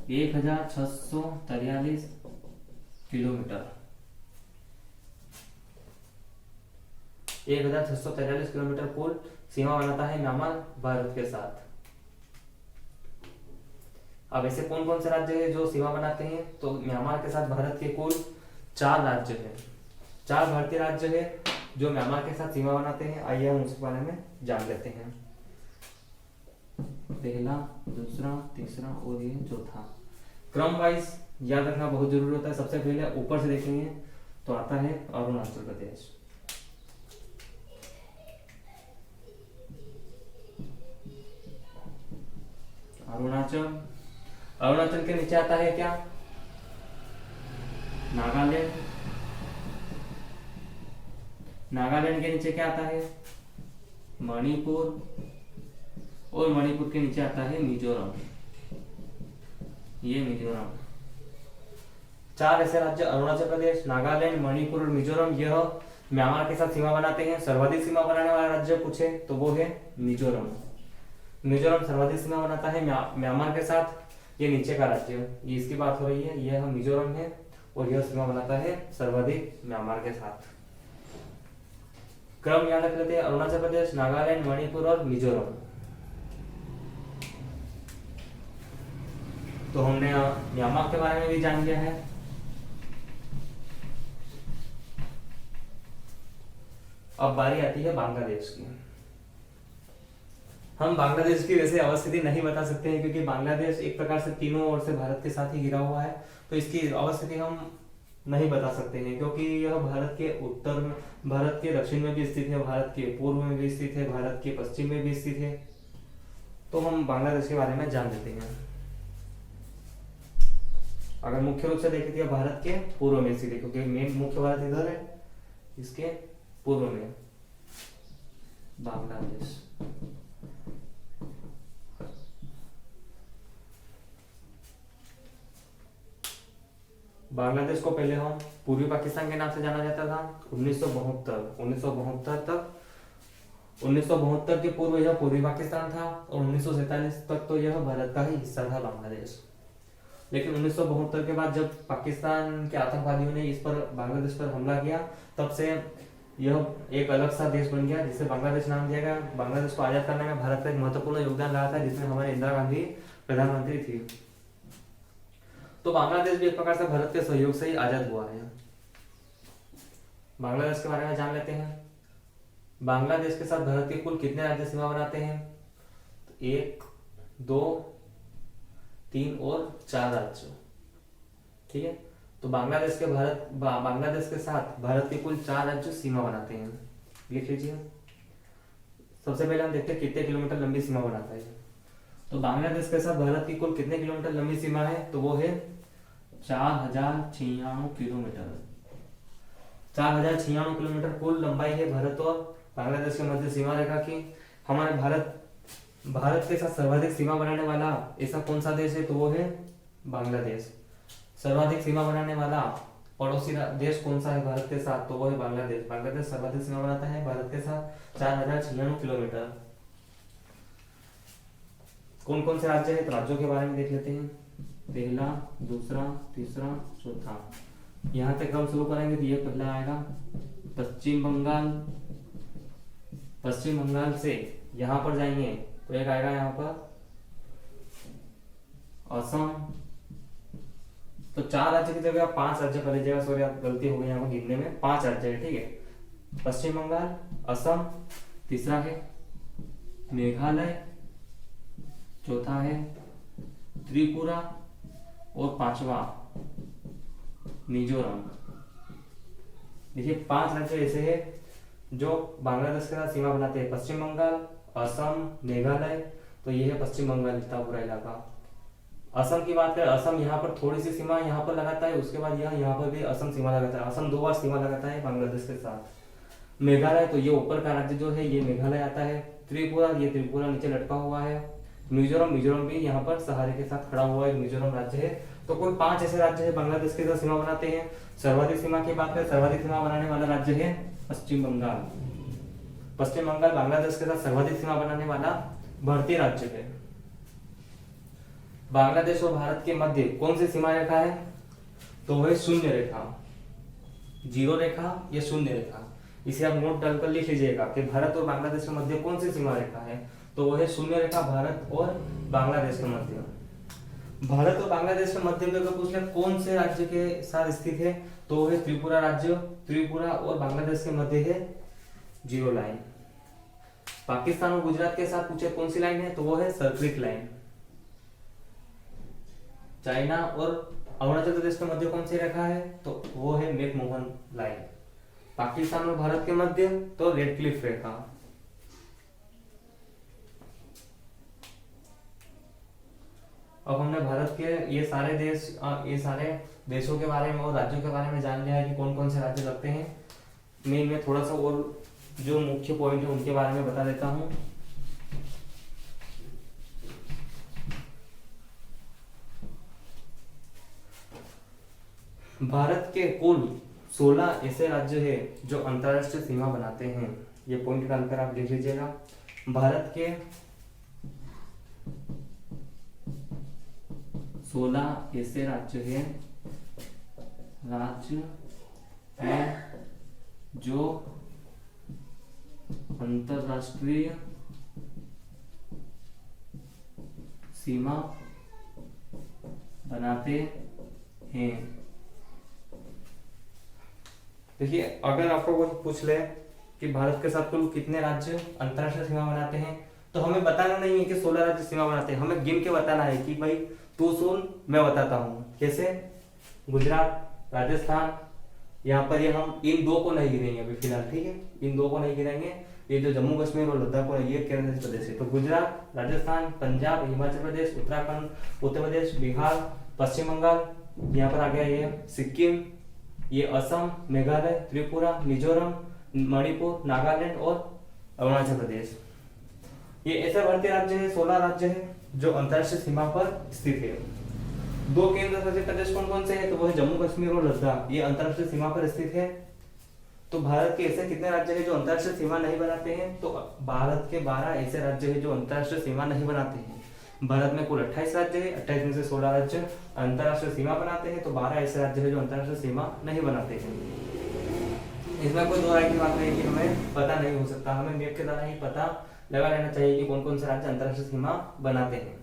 1643 किलोमीटर। 1643 किलोमीटर कुल सीमा बनाता है म्यांमार भारत के साथ। अब ऐसे कौन कौन से राज्य है जो सीमा बनाते हैं? तो म्यांमार के साथ भारत के कुल 4 राज्य हैं, 4 भारतीय राज्य है जो म्यांमार के साथ सीमा बनाते हैं। आइए हम उसके बारे में जान लेते हैं। पहला, दूसरा, तीसरा और ये चौथा। क्रम वाइज याद रखना बहुत जरूरी होता है। सबसे पहले ऊपर से देखेंगे तो आता है अरुणाचल प्रदेश। अरुणाचल के नीचे आता है क्या? नागालैंड। नागालैंड के नीचे क्या आता है? मणिपुर। और मणिपुर के नीचे आता है मिजोरम। ये मिजोरम। 4 ऐसे राज्य अरुणाचल प्रदेश, नागालैंड, मणिपुर और मिजोरम, यह म्यांमार के साथ सीमा बनाते हैं। सर्वाधिक सीमा बनाने वाला राज्य पूछे तो वो है मिजोरम। मिजोरम सर्वाधिक सीमा बनाता है म्यांमार के साथ। ये नीचे का राज्य, ये इसकी बात हो रही है, यह मिजोरम है और यह सीमा बनाता है सर्वाधिक म्यांमार के साथ। क्रम याद रख लेते हैं, अरुणाचल प्रदेश, नागालैंड, मणिपुर और मिजोरम। तो हमने म्यांमार के बारे में भी जान लिया है। अब बारी आती है बांग्लादेश की। हम बांग्लादेश की वैसे अवस्थिति नहीं बता सकते हैं क्योंकि बांग्लादेश एक प्रकार से तीनों ओर से भारत के साथ ही घिरा हुआ है, तो इसकी अवस्थिति हम नहीं बता सकते हैं क्योंकि यह भारत के उत्तर में, भारत के दक्षिण में भी स्थित है, भारत के पूर्व में भी स्थित है, भारत के पश्चिम में भी स्थित है। तो हम बांग्लादेश के बारे में जान लेते हैं। अगर मुख्य रूप से देखें तो भारत के पूर्व में स्थित है क्योंकि मेन मुख्य भारत इधर है, इसके पूर्व में बांग्लादेश। बांग्लादेश को पहले हम पूर्वी पाकिस्तान के नाम से जाना जाता था। 1972 के पूर्व यह पूर्वी पाकिस्तान था और 1947 तक तो यह भारत का ही हिस्सा था बांग्लादेश। लेकिन 1972 के बाद जब पाकिस्तान के आतंकवादियों ने इस पर बांग्लादेश पर हमला किया, तब से यह एक अलग सा देश बन गया जिसे बांग्लादेश नाम दिया गया। बांग्लादेश को आजाद करने में भारत का एक महत्वपूर्ण योगदान रहा था, जिसमें हमारे इंदिरा गांधी प्रधानमंत्री थी। तो बांग्लादेश भी एक प्रकार से भारत के सहयोग से ही आजाद हुआ है। बांग्लादेश के बारे में जान लेते हैं। बांग्लादेश के साथ भारत के कुल कितने राज्य सीमा बनाते हैं? 1, 2, 3 और 4 राज्य। ठीक है, तो बांग्लादेश के साथ भारत के कुल 4 राज्य सीमा बनाते हैं। लिख लीजिए। सबसे पहले हम देखते हैं कितने किलोमीटर लंबी सीमा बनाता है। तो बांग्लादेश के साथ भारत की कुल कितने किलोमीटर लंबी सीमा है? तो वो है 4096 किलोमीटर। 4096 किलोमीटर कुल लंबाई है भारत और बांग्लादेश के मध्य सीमा रेखा की। हमारे भारत के साथ सर्वाधिक सीमा बनाने वाला ऐसा कौन सा देश है? तो वो है बांग्लादेश। सर्वाधिक सीमा बनाने वाला पड़ोसी देश कौन सा है भारत के साथ? तो वो है बांग्लादेश। बांग्लादेश सर्वाधिक सीमा बनाता है भारत के साथ 4096 किलोमीटर। कौन कौन से राज्य है? तो राज्यों के बारे में देख लेते हैं। पहला, दूसरा, तीसरा, चौथा। यहाँ तक हम शुरू करेंगे तो ये पहला आएगा पश्चिम बंगाल। पश्चिम बंगाल से यहाँ पर जाएंगे तो एक आएगा यहाँ पर असम। तो 4 राज्य की जगह 5 राज्य कर लीजिएगा। सॉरी, आप गलती हो गई यहाँ पर गिनने में। 5 राज्य है, ठीक है। पश्चिम बंगाल, असम, तीसरा है मेघालय, चौथा है त्रिपुरा और 5वां मिजोरम। देखिए 5 राज्य ऐसे हैं जो बांग्लादेश के साथ सीमा बनाते हैं। पश्चिम बंगाल, असम, मेघालय, तो ये है पश्चिम बंगाल का पूरा इलाका। असम की बात करें, असम यहाँ पर थोड़ी सी सीमा यहाँ पर लगाता है, उसके बाद यहाँ पर भी असम सीमा लगाता है। असम 2 बार सीमा लगाता है बांग्लादेश के साथ। मेघालय, तो ये ऊपर का राज्य जो है ये मेघालय आता है। त्रिपुरा, ये त्रिपुरा नीचे लटका हुआ है। मिजोरम भी यहाँ पर सहारे के साथ खड़ा हुआ एक मिजोरम राज्य है। तो कुल 5 ऐसे राज्य है बांग्लादेश के साथ सीमा बनाते हैं। सर्वाधिक सीमा की बात करें, सर्वाधिक सीमा बनाने वाला राज्य है पश्चिम बंगाल। पश्चिम बंगाल बांग्लादेश के साथ सर्वाधिक सीमा बनाने वाला भारतीय राज्य है। बांग्लादेश और भारत के मध्य कौन सी सीमा रेखा है? तो वह शून्य रेखा, 0 रेखा या शून्य रेखा। इसे आप नोट डालकर लिख लीजिएगा कि भारत और बांग्लादेश के मध्य कौन सी सीमा रेखा है? तो वह है शून्य रेखा, भारत और बांग्लादेश के मध्य। भारत और बांग्लादेश के मध्य में अगर पूछ ले कौन से राज्य के साथ स्थित है, तो वो है त्रिपुरा राज्य। त्रिपुरा और बांग्लादेश के मध्य है जीरो लाइन। पाकिस्तान और गुजरात के साथ पूछे कौन सी लाइन है, तो वो है सर्कलिक लाइन। चाइना और अरुणाचल प्रदेश के मध्य कौन सी रेखा है, तो वो है मैकमोहन लाइन। पाकिस्तान और भारत के मध्य तो रेडक्लिफ रेखा। अब हमने भारत के ये सारे देशों के बारे में और राज्यों के बारे में जान लिया है कि कौन कौन से राज्य लगते हैं। मैं इनमें थोड़ा सा और जो मुख्य पॉइंट है उनके बारे में बता देता हूँ। भारत के कुल 16 ऐसे राज्य हैं जो अंतरराष्ट्रीय सीमा बनाते हैं। ये पॉइंट डालकर आप लिख लीजिएगा। भारत के 16 ऐसे राज्य हैं जो अंतरराष्ट्रीय सीमा बनाते हैं। देखिए, अगर आपको कोई पूछ ले कि भारत के साथ कुल कितने राज्य अंतरराष्ट्रीय सीमा बनाते हैं, तो हमें बताना नहीं है कि 16 राज्य सीमा बनाते हैं, हमें गिन के बताना है कि भाई तू सुन मैं बताता हूँ। कैसे? गुजरात, राजस्थान, यहाँ पर ये हम इन दो को नहीं गिनेंगे अभी फिलहाल, ठीक है, इन दो को नहीं गिनेंगे। ये जो जम्मू कश्मीर और लद्दाख और ये केंद्र शासित प्रदेश है। तो गुजरात, राजस्थान, पंजाब, हिमाचल प्रदेश, उत्तराखंड, उत्तर प्रदेश, बिहार, पश्चिम बंगाल, यहाँ पर आ गया ये सिक्किम, ये असम, मेघालय, त्रिपुरा, मिजोरम, मणिपुर, नागालैंड और अरुणाचल प्रदेश। ये ऐसे भारतीय राज्य है, 16 राज्य है जो अंतरराष्ट्रीय सीमा पर स्थित है। दो केंद्र शासित प्रदेश कौन कौन से हैं, तो वो है जम्मू कश्मीर और लद्दाख, ये अंतरराष्ट्रीय सीमा पर स्थित है। तो भारत के ऐसे कितने राज्य हैं जो अंतरराष्ट्रीय सीमा नहीं बनाते हैं, तो भारत के 12 ऐसे राज्य हैं जो अंतरराष्ट्रीय सीमा नहीं बनाते हैं। भारत में कुल 28 राज्य है, 28 में से 16 राज्य अंतरराष्ट्रीय सीमा बनाते हैं, तो 12 ऐसे राज्य हैं जो अंतरराष्ट्रीय सीमा नहीं बनाते हैं। इसमें कोई दो राय की बात नहीं कि हमें पता नहीं हो सकता, हमें मैप के द्वारा ही पता लगा लेना चाहिए कि कौन कौन से राज्य अंतरराष्ट्रीय सीमा बनाते हैं।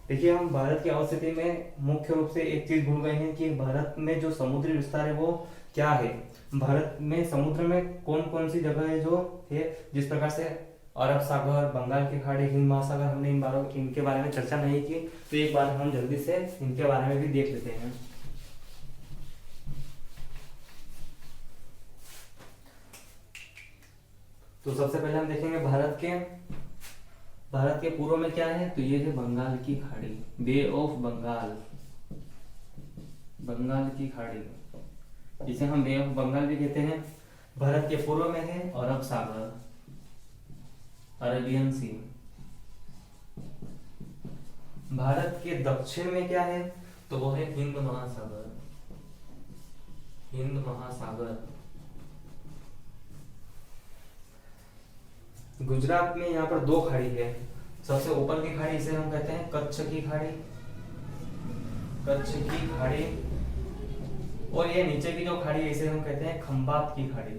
देखिए, हम भारत की अवस्थिति में मुख्य रूप से एक चीज भूल गए हैं कि भारत में जो समुद्री विस्तार है वो क्या है। भारत में समुद्र में कौन कौन सी जगह है जो है, जिस प्रकार से अरब सागर, बंगाल की खाड़ी, हिंद महासागर, हमने इनके बारे में चर्चा नहीं की, तो एक बार हम जल्दी से इनके बारे में भी देख लेते हैं। तो सबसे पहले हम देखेंगे भारत के पूर्व में क्या है, तो ये है बंगाल की खाड़ी, बे ऑफ बंगाल, बंगाल की खाड़ी, जिसे हम बे ऑफ बंगाल भी कहते हैं। भारत के पूर्व में है अरब सागर, अरेबियन सी। भारत के दक्षिण में क्या है, तो वो है हिंद महासागर, हिंद महासागर। गुजरात में यहाँ पर दो खाड़ी है। सबसे ऊपर की खाड़ी इसे हम कहते हैं कच्छ की खाड़ी, कच्छ की खाड़ी, और ये नीचे की जो खाड़ी है इसे हम कहते हैं खंबात की खाड़ी,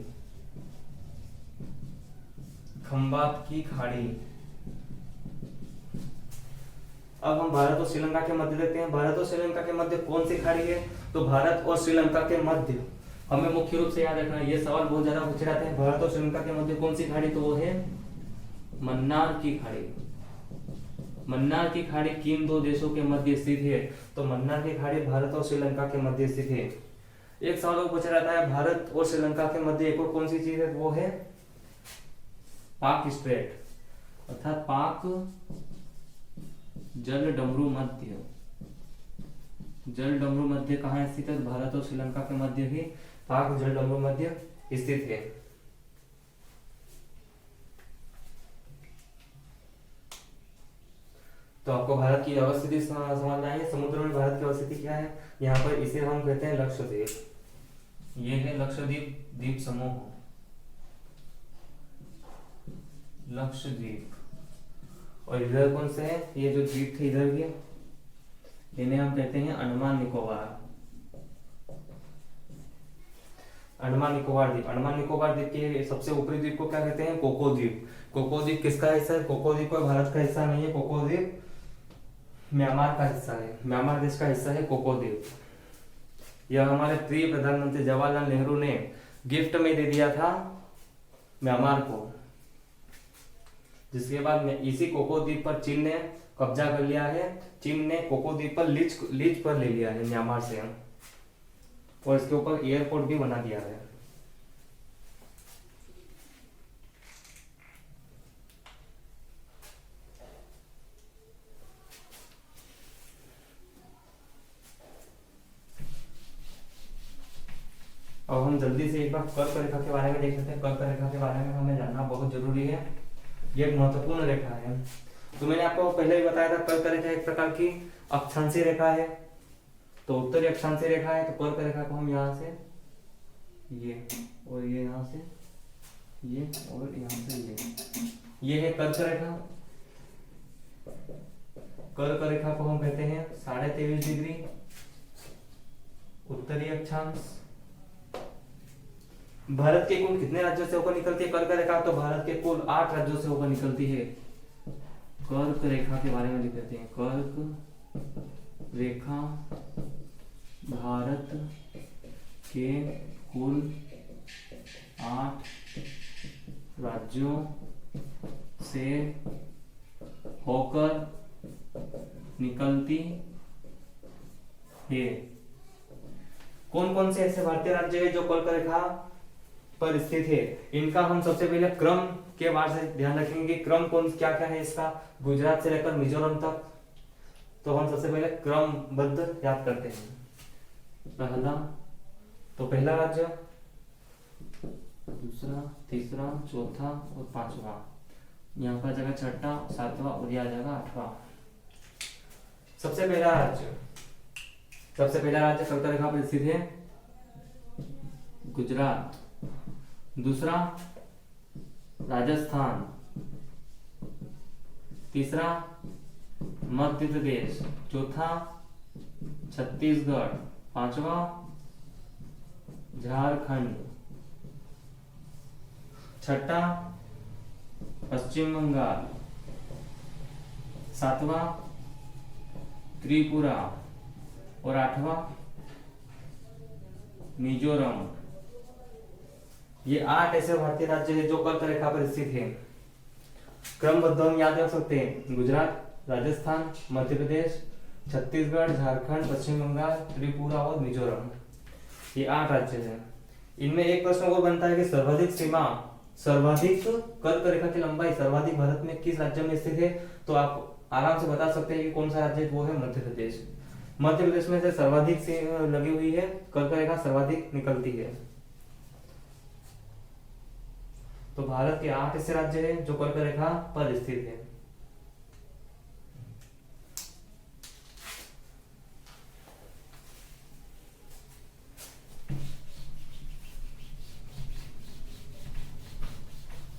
खंबात की खाड़ी। अब हम भारत और श्रीलंका के मध्य देखते हैं। भारत और श्रीलंका के मध्य कौन सी खाड़ी है, तो भारत और श्रीलंका के मध्य हमें मुख्य रूप से याद रखना है, ये सवाल बहुत ज्यादा पूछे जाते हैं। भारत और श्रीलंका के मध्य कौन सी खाड़ी, तो वो है मन्नार की खाड़ी। मन्नार की खाड़ी किन दो देशों के मध्य स्थित है, तो मन्नार की खाड़ी भारत और श्रीलंका के मध्य स्थित है। एक सवाल और पूछा जाता है भारत और श्रीलंका के मध्य एक और कौन सी चीज है, वो है पाक स्ट्रेट, अर्थात पाक जल डमरू मध्य। जल डमरू मध्य कहाँ स्थित है, भारत और श्रीलंका के मध्य ही पाक जल डमरू मध्य स्थित है। तो आपको भारत की अवस्थिति समझना है। समुद्र में भारत की अवस्थिति क्या है, यहाँ पर इसे हम कहते हैं लक्षद्वीप। ये है लक्षद्वीप द्वीप समूह, लक्षद्वीप। और इधर कौन से है, ये जो द्वीप थे इधर के, इन्हें हम कहते हैं अंडमान निकोबार। अंडमान निकोबार द्वीप। अंडमान निकोबार द्वीप के सबसे ऊपरी द्वीप को क्या कहते हैं? कोको द्वीप। कोको द्वीप किसका हिस्सा है? कोको द्वीप कोई भारत का हिस्सा नहीं है। कोको द्वीप म्यांमार का हिस्सा है, म्यांमार देश का हिस्सा है कोको द्वीप। यह हमारे प्रिय प्रधानमंत्री जवाहरलाल नेहरू ने गिफ्ट में दे दिया था म्यांमार को, जिसके बाद में इसी कोको द्वीप पर चीन ने कब्जा कर लिया है। चीन ने कोको द्वीप पर लीज पर ले लिया है म्यांमार से, और इसके ऊपर एयरपोर्ट भी बना दिया है। अब हम जल्दी से एक बार कर्क रेखा के बारे में देख लेते हैं। कर्क रेखा के बारे में हमें जानना बहुत जरूरी है, ये एक महत्वपूर्ण रेखा है। तो मैंने आपको पहले भी बताया था कर्क रेखा एक प्रकार की अक्षांशीय रेखा है। तो उत्तरी अक्षांशीय रेखा है, तो कर्क रेखा को हम यहाँ से ये और ये यहाँ से ये और यहाँ से ये है कर्क रेखा। कर्क रेखा को हम कहते हैं 23.5 डिग्री उत्तरी अक्षांश। भारत के कुल कितने राज्यों से होकर निकलती है कर्क रेखा? तो भारत के कुल 8 राज्यों से होकर निकलती है। कर्क रेखा के बारे में लिख देते हैं। कर्क रेखा भारत के कुल 8 राज्यों से होकर निकलती है। कौन कौन से ऐसे भारतीय राज्य है जो कर्क रेखा पर स्थित है? इनका हम सबसे पहले क्रम के बारे से ध्यान रखेंगे कि क्रम कौन क्या क्या है इसका, गुजरात से लेकर मिजोरम तक। तो हम सबसे पहले क्रमबद्ध याद करते हैं। पहला राज्य, दूसरा, तीसरा, चौथा और 5वां। यहाँ पर जगह 6वां, 7वां और यह जगह 8वां। सबसे पहला राज्य कर्क रेखा पर स्थित है गुजरात। दूसरा राजस्थान। तीसरा मध्य प्रदेश। चौथा छत्तीसगढ़। 5वां झारखंड। 6ठा पश्चिम बंगाल। 7वां त्रिपुरा और 8वां मिजोरम। ये 8 ऐसे भारतीय राज्य हैं जो कर्क रेखा पर स्थित हैं। क्रमबद्ध हम याद रख सकते हैं। गुजरात, राजस्थान, मध्य प्रदेश, छत्तीसगढ़, झारखंड, पश्चिम बंगाल, त्रिपुरा और मिजोरम। ये 8 राज्य हैं। इनमें एक प्रश्न और बनता है कि सर्वाधिक कर्क रेखा की लंबाई सर्वाधिक भारत में किस राज्य में स्थित है? तो आप आराम से बता सकते हैं कि कौन सा राज्य है, वो है मध्य प्रदेश। मध्य प्रदेश में से सर्वाधिक से लगी हुई है, कर्क रेखा सर्वाधिक निकलती है। तो भारत के 8 ऐसे राज्य हैं जो कर्क रेखा पर स्थित है।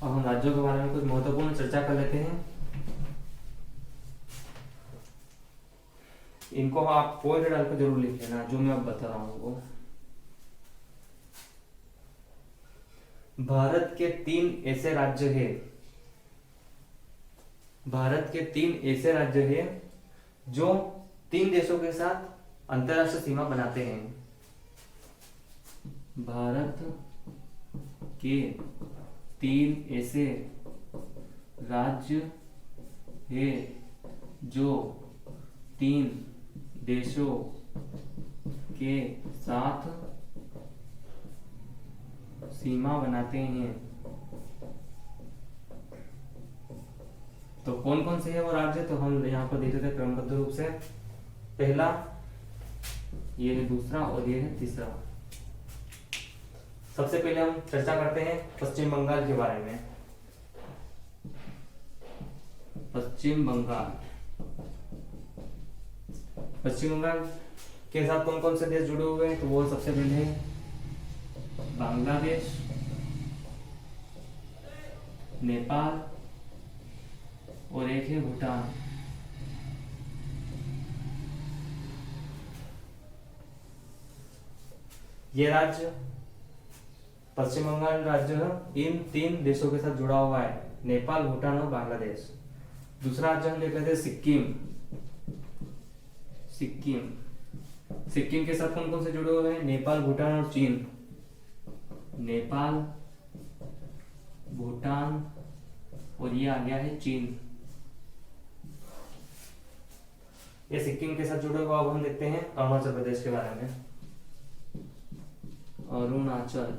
अब हम राज्यों के बारे में कुछ महत्वपूर्ण चर्चा कर लेते हैं। इनको आप पॉइंट डालकर जरूर लिख लेना जो मैं अब बता रहा हूं वो। भारत के 3 ऐसे राज्य हैं। भारत के 3 ऐसे राज्य हैं जो 3 देशों के साथ अंतरराष्ट्रीय सीमा बनाते हैं। भारत के 3 ऐसे राज्य हैं जो 3 देशों के साथ सीमा बनाते हैं। तो कौन कौन से है वो राज्य? तो हम यहाँ पर देख लेते हैं क्रमबद्ध रूप से। पहला ये है, दूसरा और ये है तीसरा। सबसे पहले हम चर्चा करते हैं पश्चिम बंगाल के बारे में। पश्चिम बंगाल के साथ कौन कौन से देश जुड़े हुए हैं? तो वो सबसे पहले बांग्लादेश, नेपाल और एक है भूटान। ये राज्य पश्चिम बंगाल राज्य इन 3 देशों के साथ जुड़ा हुआ है, नेपाल, भूटान और बांग्लादेश। दूसरा राज्य हम देख लेते हैं सिक्किम। सिक्किम के साथ कौन कौन से जुड़े हुए हैं? नेपाल, भूटान और चीन। नेपाल, भूटान और ये आ गया है चीन। ये सिक्किम के साथ जुड़े हुए। अब हम देखते हैं अरुणाचल प्रदेश के बारे में। अरुणाचल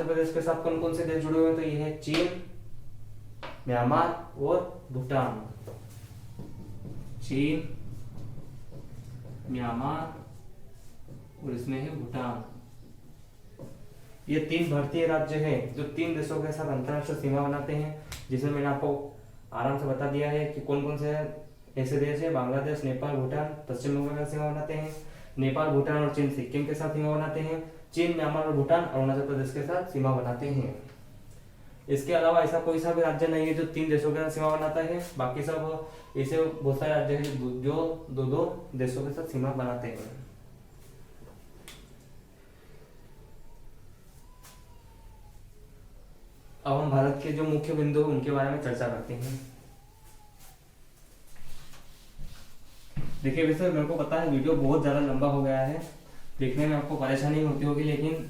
प्रदेश के साथ कौन कौन से देश जुड़े हुए हैं? तो ये है चीन, म्यांमार और भूटान। चीन, म्यांमार और इसमें है भूटान। ये 3 भारतीय राज्य हैं जो 3 देशों के साथ अंतरराष्ट्रीय सीमा बनाते हैं, जिसमें मैंने आपको आराम से बता दिया है कि कौन कौन से ऐसे देश है। बांग्लादेश, नेपाल, भूटान पश्चिम बंगाल के साथ सीमा बनाते हैं। नेपाल, भूटान और चीन सिक्किम के साथ सीमा बनाते हैं। चीन, म्यांमार और भूटान अरुणाचल प्रदेश के साथ सीमा बनाते हैं। इसके अलावा ऐसा कोई सा भी राज्य नहीं है जो 3 देशों के साथ सीमा बनाता है। बाकी सब ऐसे बहुत सारे राज्य हैं जो 2-2 देशों के साथ सीमा बनाते हैं। अब हम भारत के जो मुख्य बिंदु हैं उनके बारे में चर्चा करते हैं। देखिए, वैसे मेरे को पता है वीडियो बहुत ज़्यादा लंबा हो गया है, देखने में आपको परेशानी होती होगी, लेकिन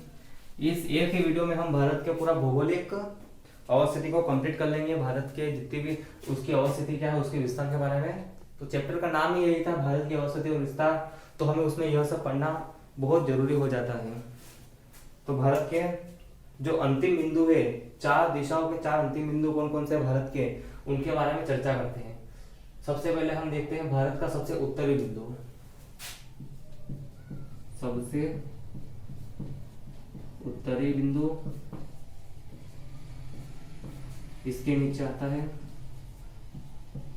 इस एक ही वीडियो में हम भारत के पूरा भौगोलिक अवस्थिति को कंप्लीट कर लेंगे। भारत के जितनी भी उसकी अवस्थिति क्या है, उसके विस्तार के बारे में। तो चैप्टर का नाम ही यही था, भारत की अवस्थिति और विस्तार। तो हमें उसमें यह सब पढ़ना बहुत जरूरी हो जाता है। तो भारत के जो अंतिम बिंदु है, 4 दिशाओं के 4 अंतिम बिंदु कौन कौन से भारत के, उनके बारे में चर्चा करते हैं। सबसे पहले हम देखते हैं भारत का सबसे उत्तरी बिंदु। सबसे उत्तरी बिंदु इसके नीचे आता है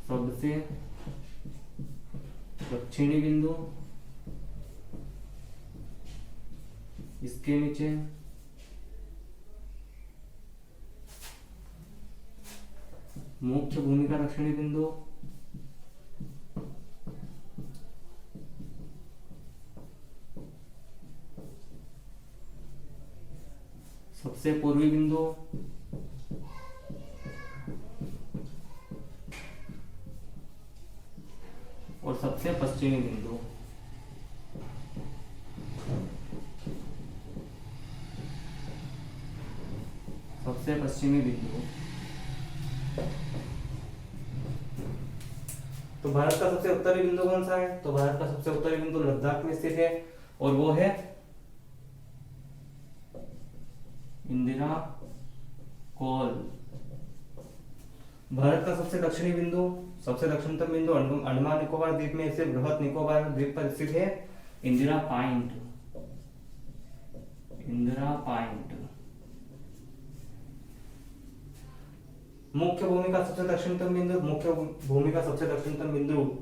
सबसे दक्षिणी बिंदु, इसके नीचे मुख्य भूमि का दक्षिणी बिंदु, सबसे पूर्वी बिंदु, और सबसे पश्चिमी बिंदु। सबसे पश्चिमी बिंदु। तो भारत का सबसे उत्तरी बिंदु कौन सा है? तो भारत का सबसे उत्तरी बिंदु लद्दाख में स्थित है, और वो है इंदिरा कॉल। भारत का सबसे दक्षिणी बिंदु, सबसे दक्षिणतम बिंदु अंडमान निकोबार द्वीप में स्थित बृहद निकोबार द्वीप पर स्थित है इंदिरा पॉइंट। इंदिरा पॉइंट। मुख्य भूमि का सबसे दक्षिणतम बिंदु, मुख्य भूमि का सबसे दक्षिणतम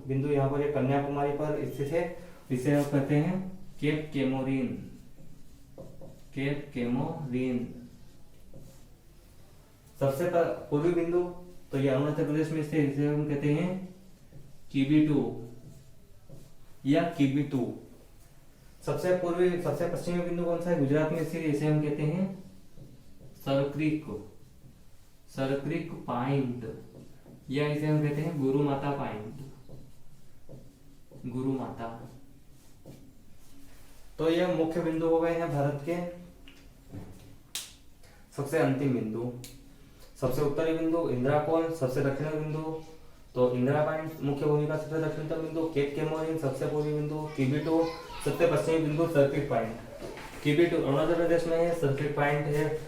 बिंदु यहाँ पर ये कन्याकुमारी पर स्थित है। इसे हम कहते हैं केप केमोरिन। Cap Comorin. सबसे पूर्वी बिंदु तो ये अरुणाचल प्रदेश में स्थित, इसे हम कहते हैं किबिटू या किबिटू। सबसे पूर्वी सबसे पश्चिमी बिंदु कौन सा है? गुजरात में स्थित, इसे हम कहते हैं सरक्रिक। सरक्रिक पॉइंट, या इसे हम कहते हैं गुरु माता पॉइंट। गुरु माता। तो ये मुख्य बिंदु हो गए हैं भारत के। सबसे अंतिम बिंदु, सबसे उत्तरी बिंदु इंदिरा कॉल, सबसे दक्षिणी बिंदु तो इंदिरा पॉइंट, मुख्य भूमि का सबसे दक्षिणतम बिंदु केप केमोरिन, सबसे पूर्वी बिंदु किबिटू, सबसे पश्चिमी बिंदु सर्किट पॉइंट। किबिटू अरुणाचल प्रदेश में है, सर्किट पॉइंट है